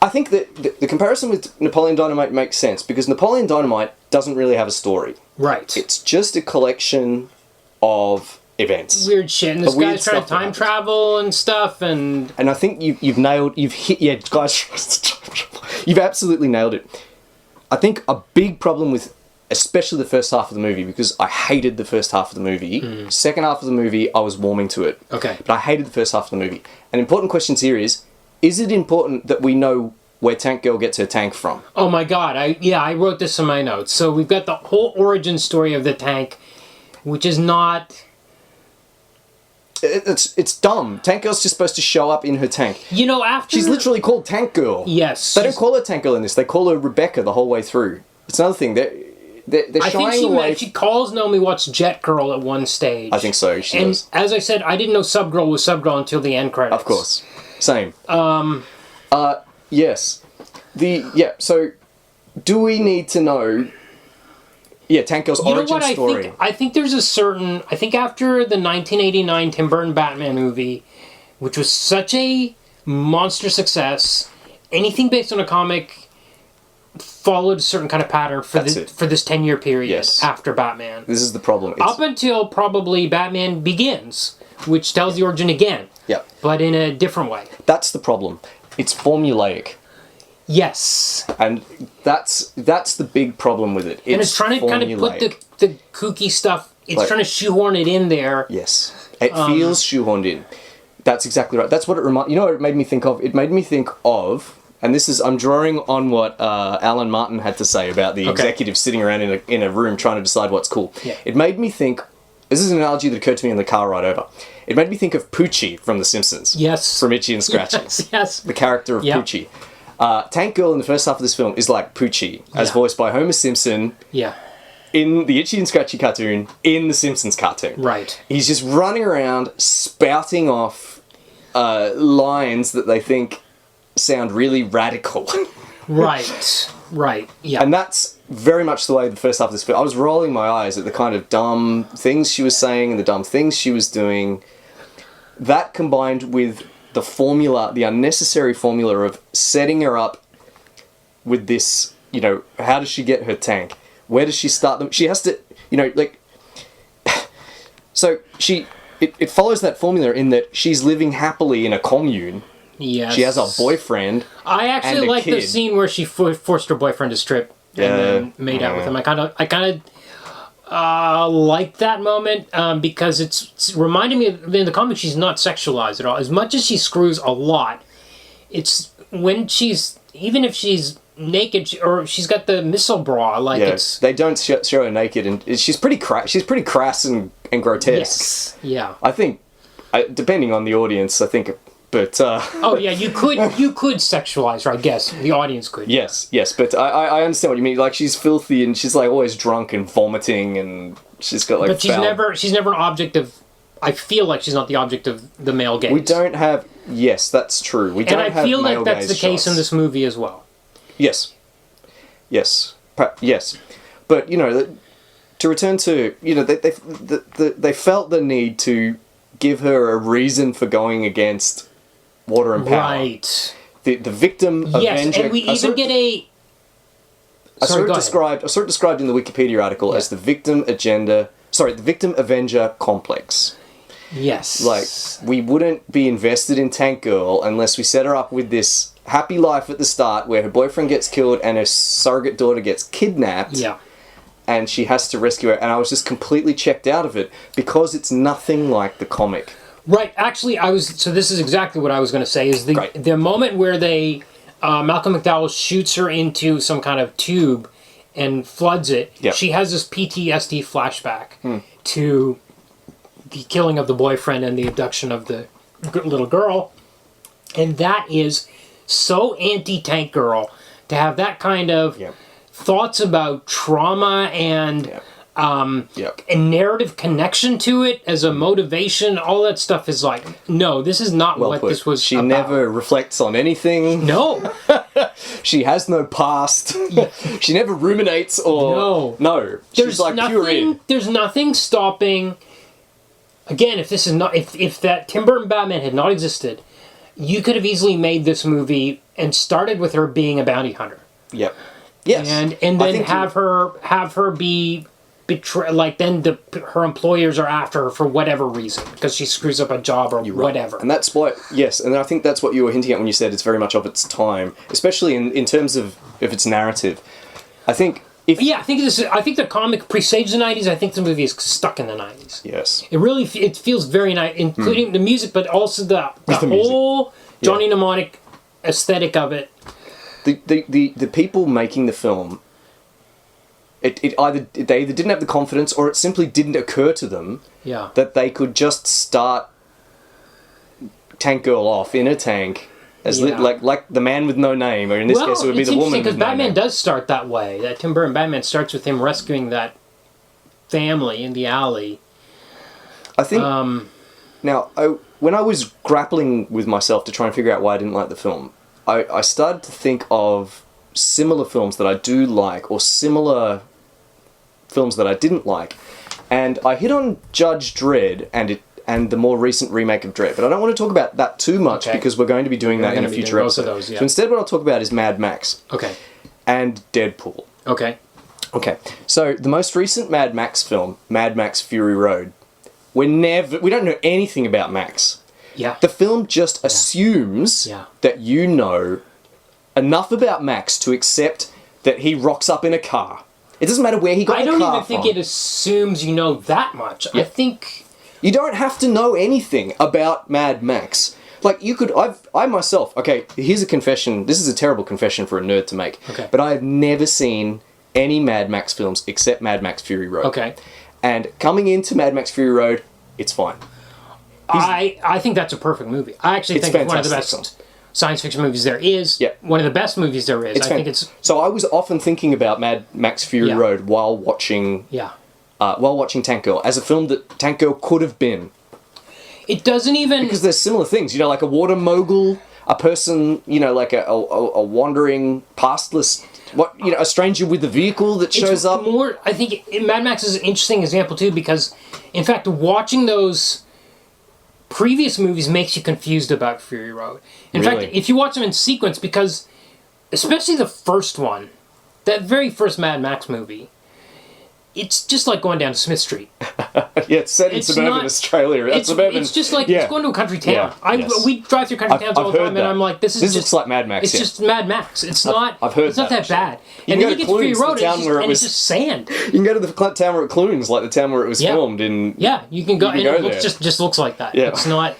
I think that the comparison with Napoleon Dynamite makes sense, because Napoleon Dynamite doesn't really have a story. Right. It's just a collection of events. Weird shit. And this guy's trying to time travel and stuff, and I think you've absolutely nailed it. I think a big problem with especially the first half of the movie, because I hated the first half of the movie. Second half of the movie, I was warming to it. Okay. But I hated the first half of the movie. An important question here is it important that we know where Tank Girl gets her tank from? Oh my god, I wrote this in my notes. So we've got the whole origin story of the tank, which is not... it's dumb. Tank Girl's just supposed to show up in her tank. You know, after... She's literally called Tank Girl. Yes. They don't call her Tank Girl in this. They call her Rebecca the whole way through. It's another thing. They're shying away. She calls Naomi Watts Jet Girl at one stage. I think so. She does. As I said, I didn't know Subgirl was Subgirl until the end credits. Of course. Same. Yes. So, do we need to know... Yeah, Tank Girl's origin story. I think there's a certain... I think after the 1989 Tim Burton Batman movie, which was such a monster success, anything based on a comic followed a certain kind of pattern for this 10-year period after Batman. This is the problem. Up until probably Batman Begins, which tells the origin again. Yeah. But in a different way. That's the problem. It's formulaic. Yes. And that's the big problem with it. It's trying to kind of put the kooky stuff, it's trying to shoehorn it in there. Yes. It feels shoehorned in. That's exactly right. That's what it you know what it made me think of? It made me think of, and this is, I'm drawing on what Alan Martin had to say about the executives sitting around in a room trying to decide what's cool. Yeah. It made me think, this is an analogy that occurred to me in the car ride over. It made me think of Poochie from The Simpsons. Yes. From Itchy and Scratchy. Yes. The character of Poochie. Tank Girl in the first half of this film is like Poochie, as voiced by Homer Simpson. Yeah. In the Itchy and Scratchy cartoon, in the Simpsons cartoon. Right. He's just running around spouting off lines that they think sound really radical. Right. Yeah. And that's very much the way the first half of this film... I was rolling my eyes at the kind of dumb things she was saying and the dumb things she was doing. That combined with the formula, the unnecessary formula of setting her up with this, how does she get her tank? Where does she start them? She has to, so it follows that formula in that she's living happily in a commune. Yes. She has a boyfriend. I actually like the scene where she forced her boyfriend to strip and then made out with him. I kind of like that moment because it's reminding me of, in the comic she's not sexualized at all. As much as she screws a lot, it's when even if she's naked or she's got the missile bra, they don't show her naked, and she's pretty crass and grotesque. Yes. Yeah. I think, depending on the audience, but you could sexualize her, I guess. The audience could. Yes, but I understand what you mean. Like, she's filthy and she's like always drunk and vomiting, and she's got like. But she's never an object of. I feel like she's not the object of the male gaze. We don't have. Yes, that's true. We don't have. And I feel like that's the case shots. in this movie as well. Yes. But to return to they felt the need to give her a reason for going against Water and Power. Right. The victim avenger. Yes, and we even get a... I saw it described in the Wikipedia article as the victim avenger complex. Yes. Like, we wouldn't be invested in Tank Girl unless we set her up with this happy life at the start where her boyfriend gets killed and her surrogate daughter gets kidnapped. Yeah. And she has to rescue her. And I was just completely checked out of it because it's nothing like the comic. Right. Actually, so this is exactly what I was going to say, is the moment where Malcolm McDowell shoots her into some kind of tube and floods it. Yep. She has this PTSD flashback to the killing of the boyfriend and the abduction of the little girl. And that is so anti-Tank Girl to have that kind of thoughts about trauma and a narrative connection to it as a motivation. All that stuff is like, no, this is not what this was She about. never reflects on anything. No. She has no past. She never ruminates or... No. She's like pure in. There's nothing stopping... Again, if that Tim Burton Batman had not existed, you could have easily made this movie and started with her being a bounty hunter. Yep. Yes. And then have her be betrayed. Like then her employers are after her for whatever reason because she screws up a job or whatever. And that's why and I think that's what you were hinting at when you said it's very much of its time, especially in terms of its narrative. I think. I think the comic presages the 90s. I think the movie is stuck in the 90s. Yes. It feels very nice, including the music, but also the whole Johnny Mnemonic aesthetic of it. The people making the film, they either didn't have the confidence or it simply didn't occur to them that they could just start tank girl off in a tank. Like the man with no name, or in this case it would be the woman with no name. because Batman does start that way. That Tim Burton Batman starts with him rescuing that family in the alley. I think... Now, when I was grappling with myself to try and figure out why I didn't like the film, I started to think of similar films that I do like, or similar films that I didn't like. And I hit on Judge Dredd and the more recent remake of Dredd. But I don't want to talk about that too much because we're going to be doing that in a future episode. Those, yeah. So instead what I'll talk about is Mad Max. Okay. And Deadpool. Okay. Okay. So the most recent Mad Max film, Mad Max Fury Road, we don't know anything about Max. Yeah. The film just assumes that you know enough about Max to accept that he rocks up in a car. It doesn't matter where he got the car from. I don't even think it assumes you know that much. Yeah. I think... You don't have to know anything about Mad Max. Like, you could... I myself... Okay, here's a confession. This is a terrible confession for a nerd to make. Okay. But I have never seen any Mad Max films except Mad Max Fury Road. Okay. And coming into Mad Max Fury Road, it's fine. I think that's a perfect movie. I actually think it's one of the best science fiction movies there is. Yeah. One of the best movies there is. I think it's... So I was often thinking about Mad Max Fury Road while watching... Tank Girl, as a film that Tank Girl could have been. It doesn't even... Because there's similar things, like a water mogul, a person, like a wandering, pastless, a stranger with a vehicle that shows up. I think Mad Max is an interesting example too, because, in fact, watching those previous movies makes you confused about Fury Road. In fact, if you watch them in sequence, because, especially the first one, that very first Mad Max movie, it's just like going down Smith Street. It's set in suburban Australia. It's just like it's going to a country town. We drive through country towns all the time, and I'm like, this looks like Mad Max. It's just Mad Max. It's not. I've heard it's not that bad. And then you get to Fury Road, and it's just sand. You can go to the town where it clunes, like the town where it was filmed in. Yeah, you can go, and it just looks like that. Yeah. It's not.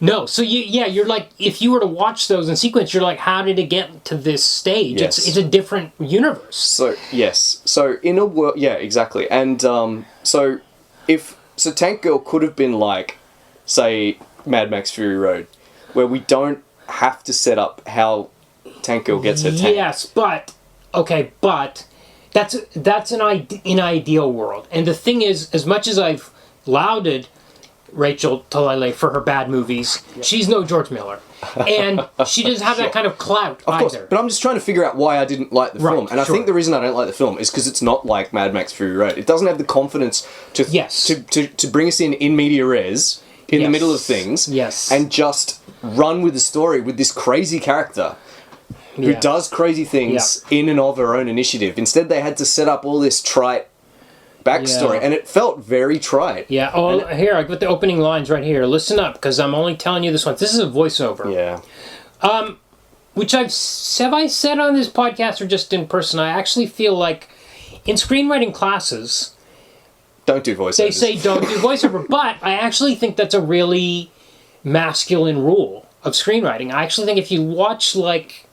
No, so you're like, if you were to watch those in sequence, you're like, how did it get to this stage? Yes. It's a different universe. So in a world, exactly, and so Tank Girl could have been like, say, Mad Max Fury Road, where we don't have to set up how Tank Girl gets her tank. Yes, but that's an ideal world, and the thing is, as much as I've lauded Rachel Talalay for her bad movies, she's no George Miller. And she doesn't have that kind of clout either. But I'm just trying to figure out why I didn't like the film. And I think the reason I don't like the film is because it's not like Mad Max Fury Road. It doesn't have the confidence to bring us in media res, in the middle of things, and just run with the story with this crazy character who does crazy things in and of her own initiative. Instead, they had to set up all this trite backstory, and it felt very trite. Yeah. Oh, here I got the opening lines right here. Listen up, because I'm only telling you this once. This is a voiceover. Yeah. Which have I said on this podcast or just in person? I actually feel like in screenwriting classes, don't do voiceovers. They say don't do voiceover, but I actually think that's a really masculine rule of screenwriting. I actually think if you watch like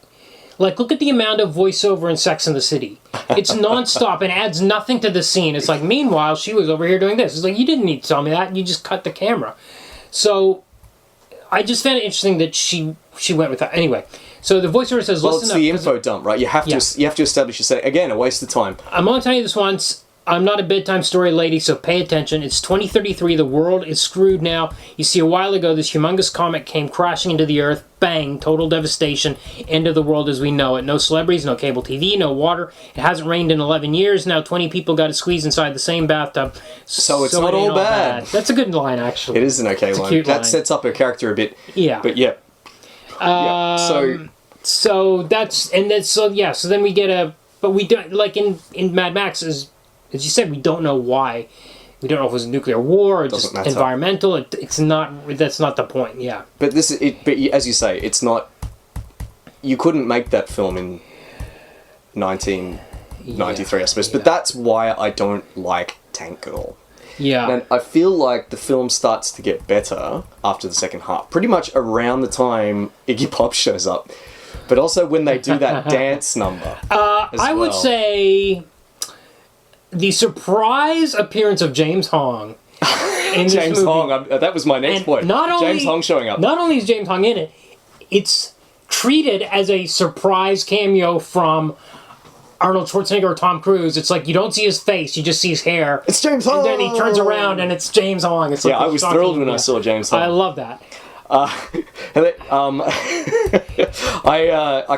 look at the amount of voiceover in Sex and the City. It's nonstop and adds nothing to the scene. It's like, meanwhile, she was over here doing this. It's like, you didn't need to tell me that. You just cut the camera. So I just found it interesting that she went with that. Anyway, so the voiceover says, listen up. Well, it's the info dump, right? You have to establish your setting. Again, a waste of time. I'm only telling you this once. I'm not a bedtime story lady, so pay attention. It's 2033. The world is screwed now. You see, a while ago, this humongous comet came crashing into the Earth. Bang, total devastation. End of the world as we know it. No celebrities, no cable TV, no water. It hasn't rained in 11 years. Now 20 people got to squeeze inside the same bathtub. So it's not all bad. That's a good line, actually. It is an okay line. Cute line. Sets up her character a bit. Yeah. But yeah. So then we get but we don't, like in Mad Max, as you said, we don't know why. We don't know if it was a nuclear war or just environmental. It's not. That's not the point. Yeah. But But as you say, it's not. You couldn't make that film in 1993, I suppose. But that's why I don't like Tank Girl. Yeah. And I feel like the film starts to get better after the second half. Pretty much around the time Iggy Pop shows up, but also when they do that dance number. I would say the surprise appearance of James Hong in this James movie. Hong. That was my next point. James Hong showing up. Not only is James Hong in it, it's treated as a surprise cameo from Arnold Schwarzenegger or Tom Cruise. It's like you don't see his face, you just see his hair. It's James Hong! And then he turns around and it's James Hong. It's like I was thrilled when I saw James Hong. I love that. I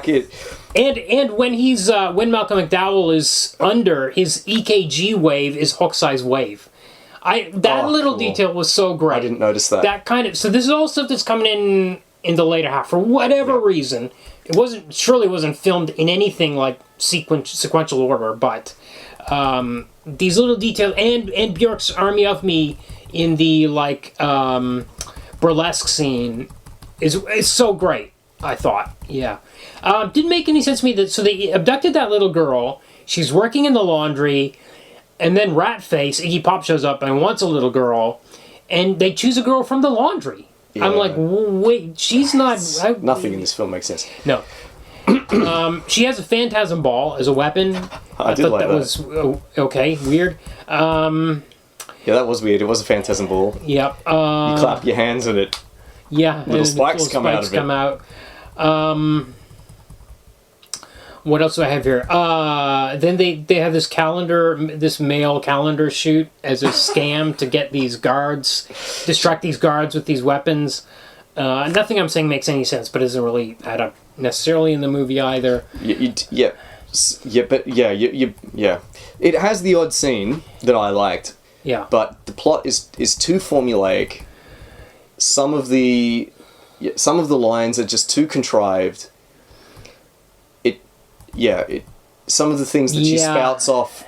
can't... And when he's when Malcolm McDowell is under, his EKG wave is Hook-size wave. That little detail was so great. I didn't notice that. That kind of, so this is all stuff that's coming in the later half for whatever reason. It surely wasn't filmed in anything like sequential order, but these little details and Bjork's Army of Me in the burlesque scene is so great. I thought, yeah, didn't make any sense to me that so they abducted that little girl. She's working in the laundry, and then Ratface Iggy Pop shows up and wants a little girl, and they choose a girl from the laundry. Yeah. I'm like, wait, she's not... Nothing in this film makes sense. No. She has a phantasm ball as a weapon. I did like that. Was okay, weird. Yeah, that was weird. It was a phantasm ball. Yep. You clap your hands and it... Yeah. Little spikes come out of it. What else do I have here? Then they have this mail calendar shoot as a scam to get these guards, distract these guards with these weapons. Nothing I'm saying makes any sense, but it doesn't really add up necessarily in the movie either. Yeah. It has the odd scene that I liked. Yeah. But the plot is too formulaic. Some of the lines are just too contrived. Some of the things that she spouts off,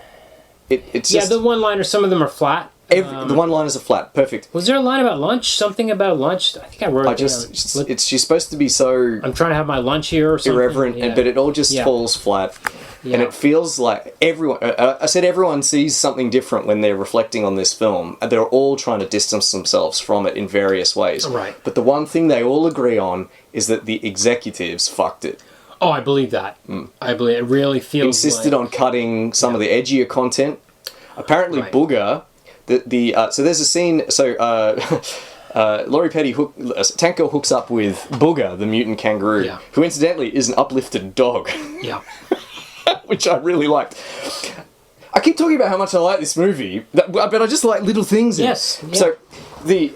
it's just... Yeah, the one-liners, some of them are flat. The one-liners are flat, perfect. Was there a line about lunch? Something about lunch? I think I wrote it down. She's supposed to be so... I'm trying to have my lunch here or something. Irreverent, but it all just falls flat. Yeah. And it feels like everyone... I said everyone sees something different when they're reflecting on this film. And they're all trying to distance themselves from it in various ways. Right. But the one thing they all agree on is that the executives fucked it. Oh, I believe that. I believe it really feels insisted on cutting some of the edgier content. Apparently, Booger... so there's a scene... Laurie Petty Tank Girl hooks up with Booger, the mutant kangaroo, who incidentally is an uplifted dog. Yeah. Which I really liked. I keep talking about how much I like this movie, but I just like little things in it. Yeah. So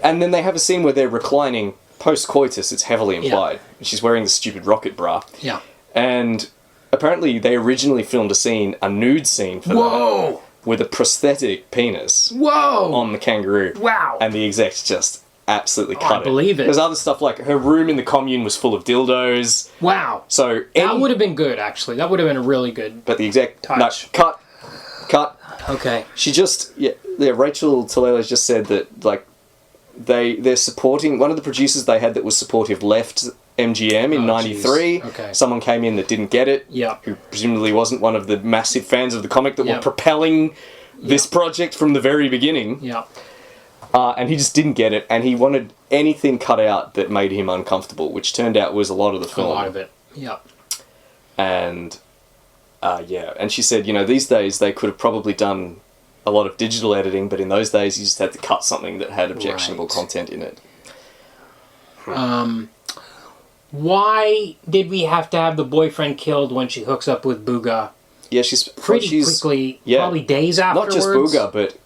and then they have a scene where they're reclining post-coitus, it's heavily implied. Yeah. She's wearing the stupid rocket bra. Yeah. And apparently they originally filmed a nude scene for that. With a prosthetic penis on the kangaroo. Wow. And the execs just absolutely cut it. I believe it. There's other stuff like her room in the commune was full of dildos. Wow. So that would have been good, actually. That would have been a really good But the exec... touch. No, cut. Okay. She just... Yeah, Rachel Talalay just said that, like, they're supporting... One of the producers they had that was supportive left MGM in 93. Okay. Someone came in that didn't get it. Yeah. Who presumably wasn't one of the massive fans of the comic that were propelling this project from the very beginning. Yeah. And he just didn't get it, and he wanted anything cut out that made him uncomfortable, which turned out was a lot of the film. A lot of it. Yeah. And and she said, these days they could have probably done a lot of digital editing, but in those days you just had to cut something that had objectionable content in it. Why did we have to have the boyfriend killed when she hooks up with Booga? Yeah, she's quickly, probably days afterwards. Not just Booga, but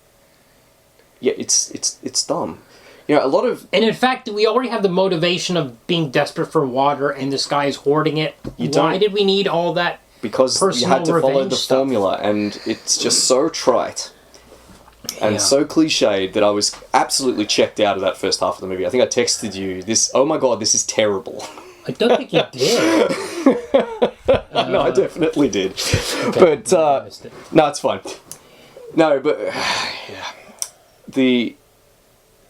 it's dumb. A lot of... And in fact, we already have the motivation of being desperate for water, and this guy is hoarding it. Why did we need all that? Because you had to follow the formula, and it's just so trite and so cliched that I was absolutely checked out of that first half of the movie. I think I texted you this. Oh my god, this is terrible. I don't think you did. No, I definitely did. Okay, but no, it's fine. No, but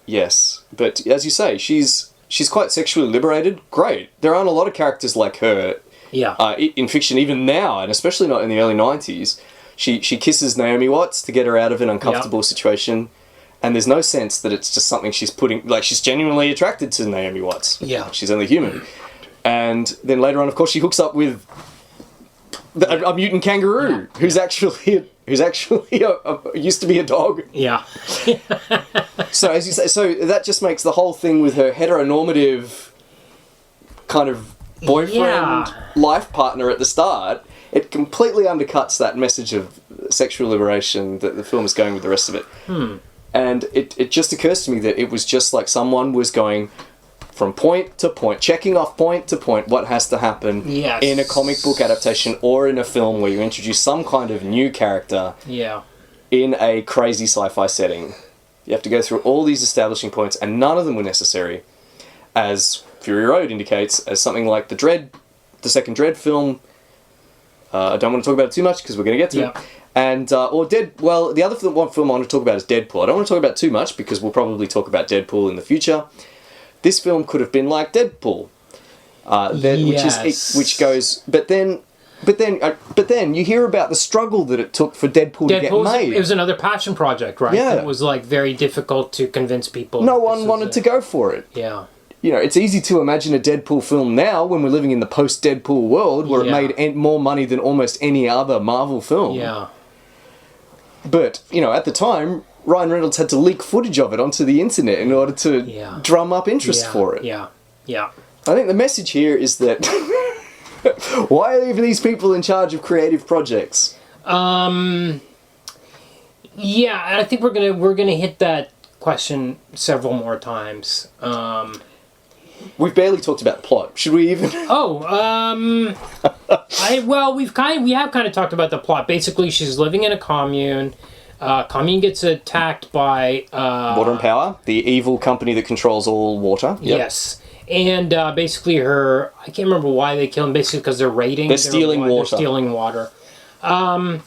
yes, but as you say, she's quite sexually liberated. Great. There aren't a lot of characters like her. Yeah. In fiction, even now, and especially not in the early 90s, she kisses Naomi Watts to get her out of an uncomfortable situation. And there's no sense that it's just something she's putting... Like, she's genuinely attracted to Naomi Watts. Yeah. She's only human. And then later on, of course, she hooks up with a mutant kangaroo who's actually who's actually used to be a dog. Yeah. So as you say, so that just makes the whole thing with her heteronormative kind of boyfriend life partner at the start, it completely undercuts that message of sexual liberation that the film is going with the rest of it. And it just occurs to me that it was just like someone was going from point to point, checking off point to point what has to happen in a comic book adaptation or in a film where you introduce some kind of new character in a crazy sci-fi setting. You have to go through all these establishing points, and none of them were necessary, as Fury Road indicates, as something like the second Dredd film. I don't want to talk about it too much because we're going to get to it. And, the other film I want to talk about is Deadpool. I don't want to talk about it too much because we'll probably talk about Deadpool in the future. This film could have been like Deadpool, which goes, but then you hear about the struggle that it took for Deadpool to get made. It was another passion project, right? Yeah. It was like very difficult to convince people. No one wanted to go for it. Yeah. You know, it's easy to imagine a Deadpool film now when we're living in the post-Deadpool world where it made more money than almost any other Marvel film. Yeah. But, you know, at the time, Ryan Reynolds had to leak footage of it onto the internet in order to drum up interest for it. Yeah. I think the message here is that why are these people in charge of creative projects? Yeah, I think we're gonna hit that question several more times. We've barely talked about the plot. Should we even? We have kind of talked about the plot. Basically, she's living in a commune. Commune gets attacked by Water and Power, the evil company that controls all water. Yep. Yes. And basically I can't remember why they kill him, basically because they're raiding. They're stealing water. They're stealing water. Then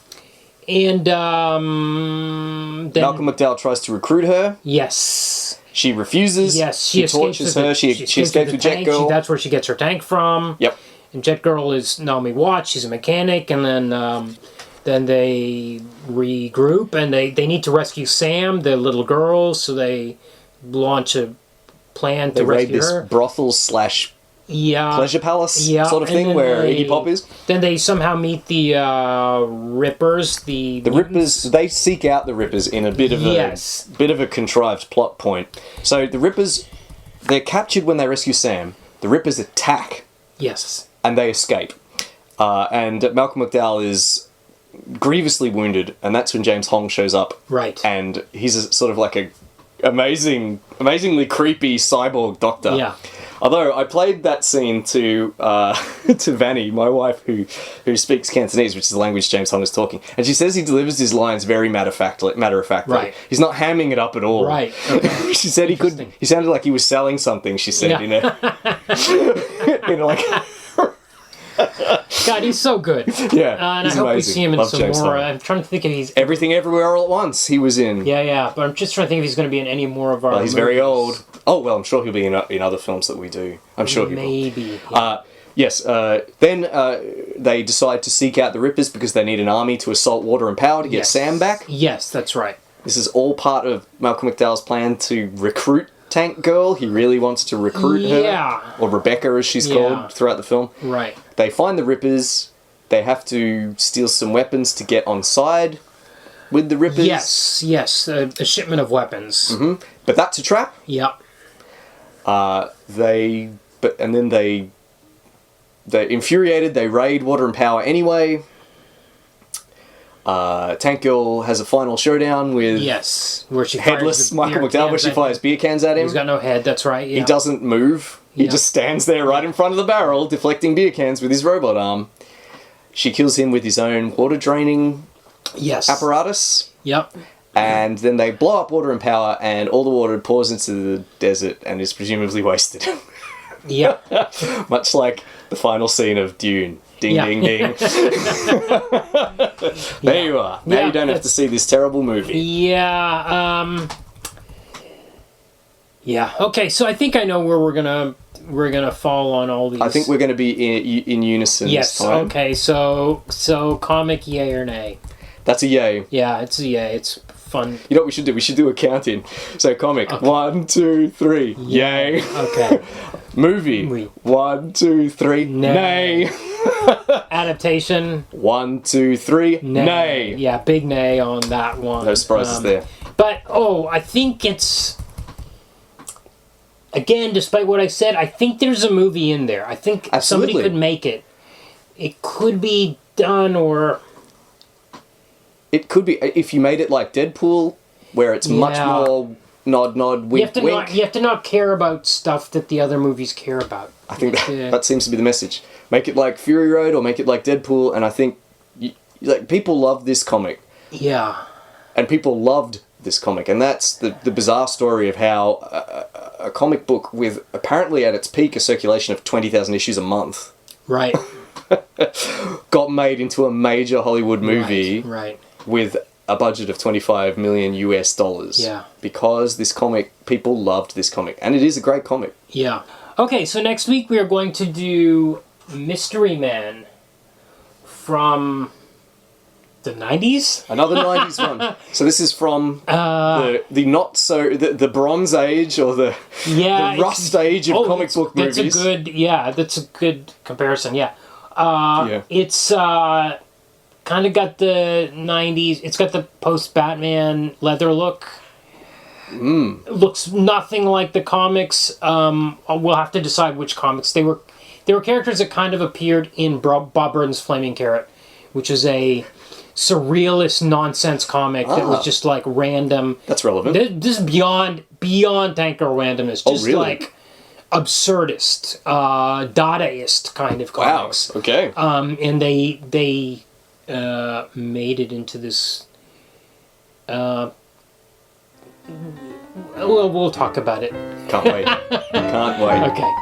Malcolm McDowell tries to recruit her. Yes. She refuses. Yes, she tortures her. She escapes with Jet Girl. That's where she gets her tank from. Yep. And Jet Girl is Naomi Watts. She's a mechanic. And then they regroup and they need to rescue Sam, the little girl. So they launch a plan to rescue her. They raid this brothel / pleasure palace sort of thing where Iggy Pop is. Then they somehow meet the Rippers. The Rippers. They seek out the Rippers in a bit of a contrived plot point. So the Rippers, they're captured when they rescue Sam. The Rippers attack. Yes. And they escape. And Malcolm McDowell is grievously wounded, and that's when James Hong shows up. Right. And he's sort of like a amazingly creepy cyborg doctor. Yeah. Although I played that scene to Vannie, my wife, who speaks Cantonese, which is the language James Hong is talking, and she says he delivers his lines very matter of factly. Right. He's not hamming it up at all. Right. Okay. She said he sounded like he was selling something. She said, you know, like. God, he's so good. Yeah, and I hope we see him in some more. I'm trying to think if he's... Everything Everywhere All at Once he was in. Yeah, but I'm just trying to think if he's going to be in any more of our Well, he's movies. very old. Oh, well, I'm sure he'll be in other films that we do. I'm sure he will. Maybe. Yes, then they decide to seek out the Rippers because they need an army to assault Water and Power to get Sam back. Yes, that's right. This is all part of Malcolm McDowell's plan to recruit Tank Girl. He really wants to recruit her. Or Rebecca, as she's called throughout the film. Right. They find the Rippers. They have to steal some weapons to get on side with the Rippers. Yes, a shipment of weapons. Mm-hmm. But that's a trap. Yep. They're infuriated. They raid Water and Power anyway. Tank Girl has a final showdown with where she headless Michael McDowell, where she fires beer cans at him. He's got no head. That's right. Yeah. He doesn't move. He just stands there right in front of the barrel, deflecting beer cans with his robot arm. She kills him with his own water draining apparatus. Yep. And then they blow up Water and Power, and all the water pours into the desert and is presumably wasted. Yep. Much like the final scene of Dune. Ding, ding, ding. There you are. Now you don't have to see this terrible movie. Yeah. Okay, so I think I know where we're gonna fall on all these. I think we're going to be in unison this time. Okay, so comic yay or nay? That's a yay. Yeah, it's a yay. It's fun. You know what we should do? We should do a count-in. So comic, 1, 2, 3, yay. Okay. Movie, 1, 2, 3, nay. Adaptation. 1, 2, 3. Nay. Yeah, big nay on that one. No surprises there. But, I think it's... Again, despite what I said, I think there's a movie in there. I think Absolutely. somebody could make it. It could be done, or... It could be, if you made it like Deadpool, where it's much more nod, wink, wink. You have to not care about stuff that the other movies care about. I think that seems to be the message. Make it like Fury Road or make it like Deadpool, and I think people love this comic. Yeah. And people loved this comic, and that's the bizarre story of how a comic book with apparently at its peak a circulation of 20,000 issues a month. Right. Got made into a major Hollywood movie. Right. With a budget of $25 million US. Yeah. Because this comic, people loved this comic. And it is a great comic. Yeah. Okay, so next week we are going to do Mystery Man from the 90s? Another 90s one. So this is from the not so... The Bronze Age or the Rust Age of comic book movies. That's a good comparison, yeah. It's... kind of got the 90s. It's got the post-Batman leather look. Looks nothing like the comics. We'll have to decide which comics. They were characters that kind of appeared in Bob Burton's Flaming Carrot, which is a surrealist nonsense comic that was just like random. That's relevant. This is beyond tanker randomness. Just like absurdist, Dadaist kind of comics. Wow. Okay. And they made it into this... we'll talk about it. Can't wait. Can't wait. Okay.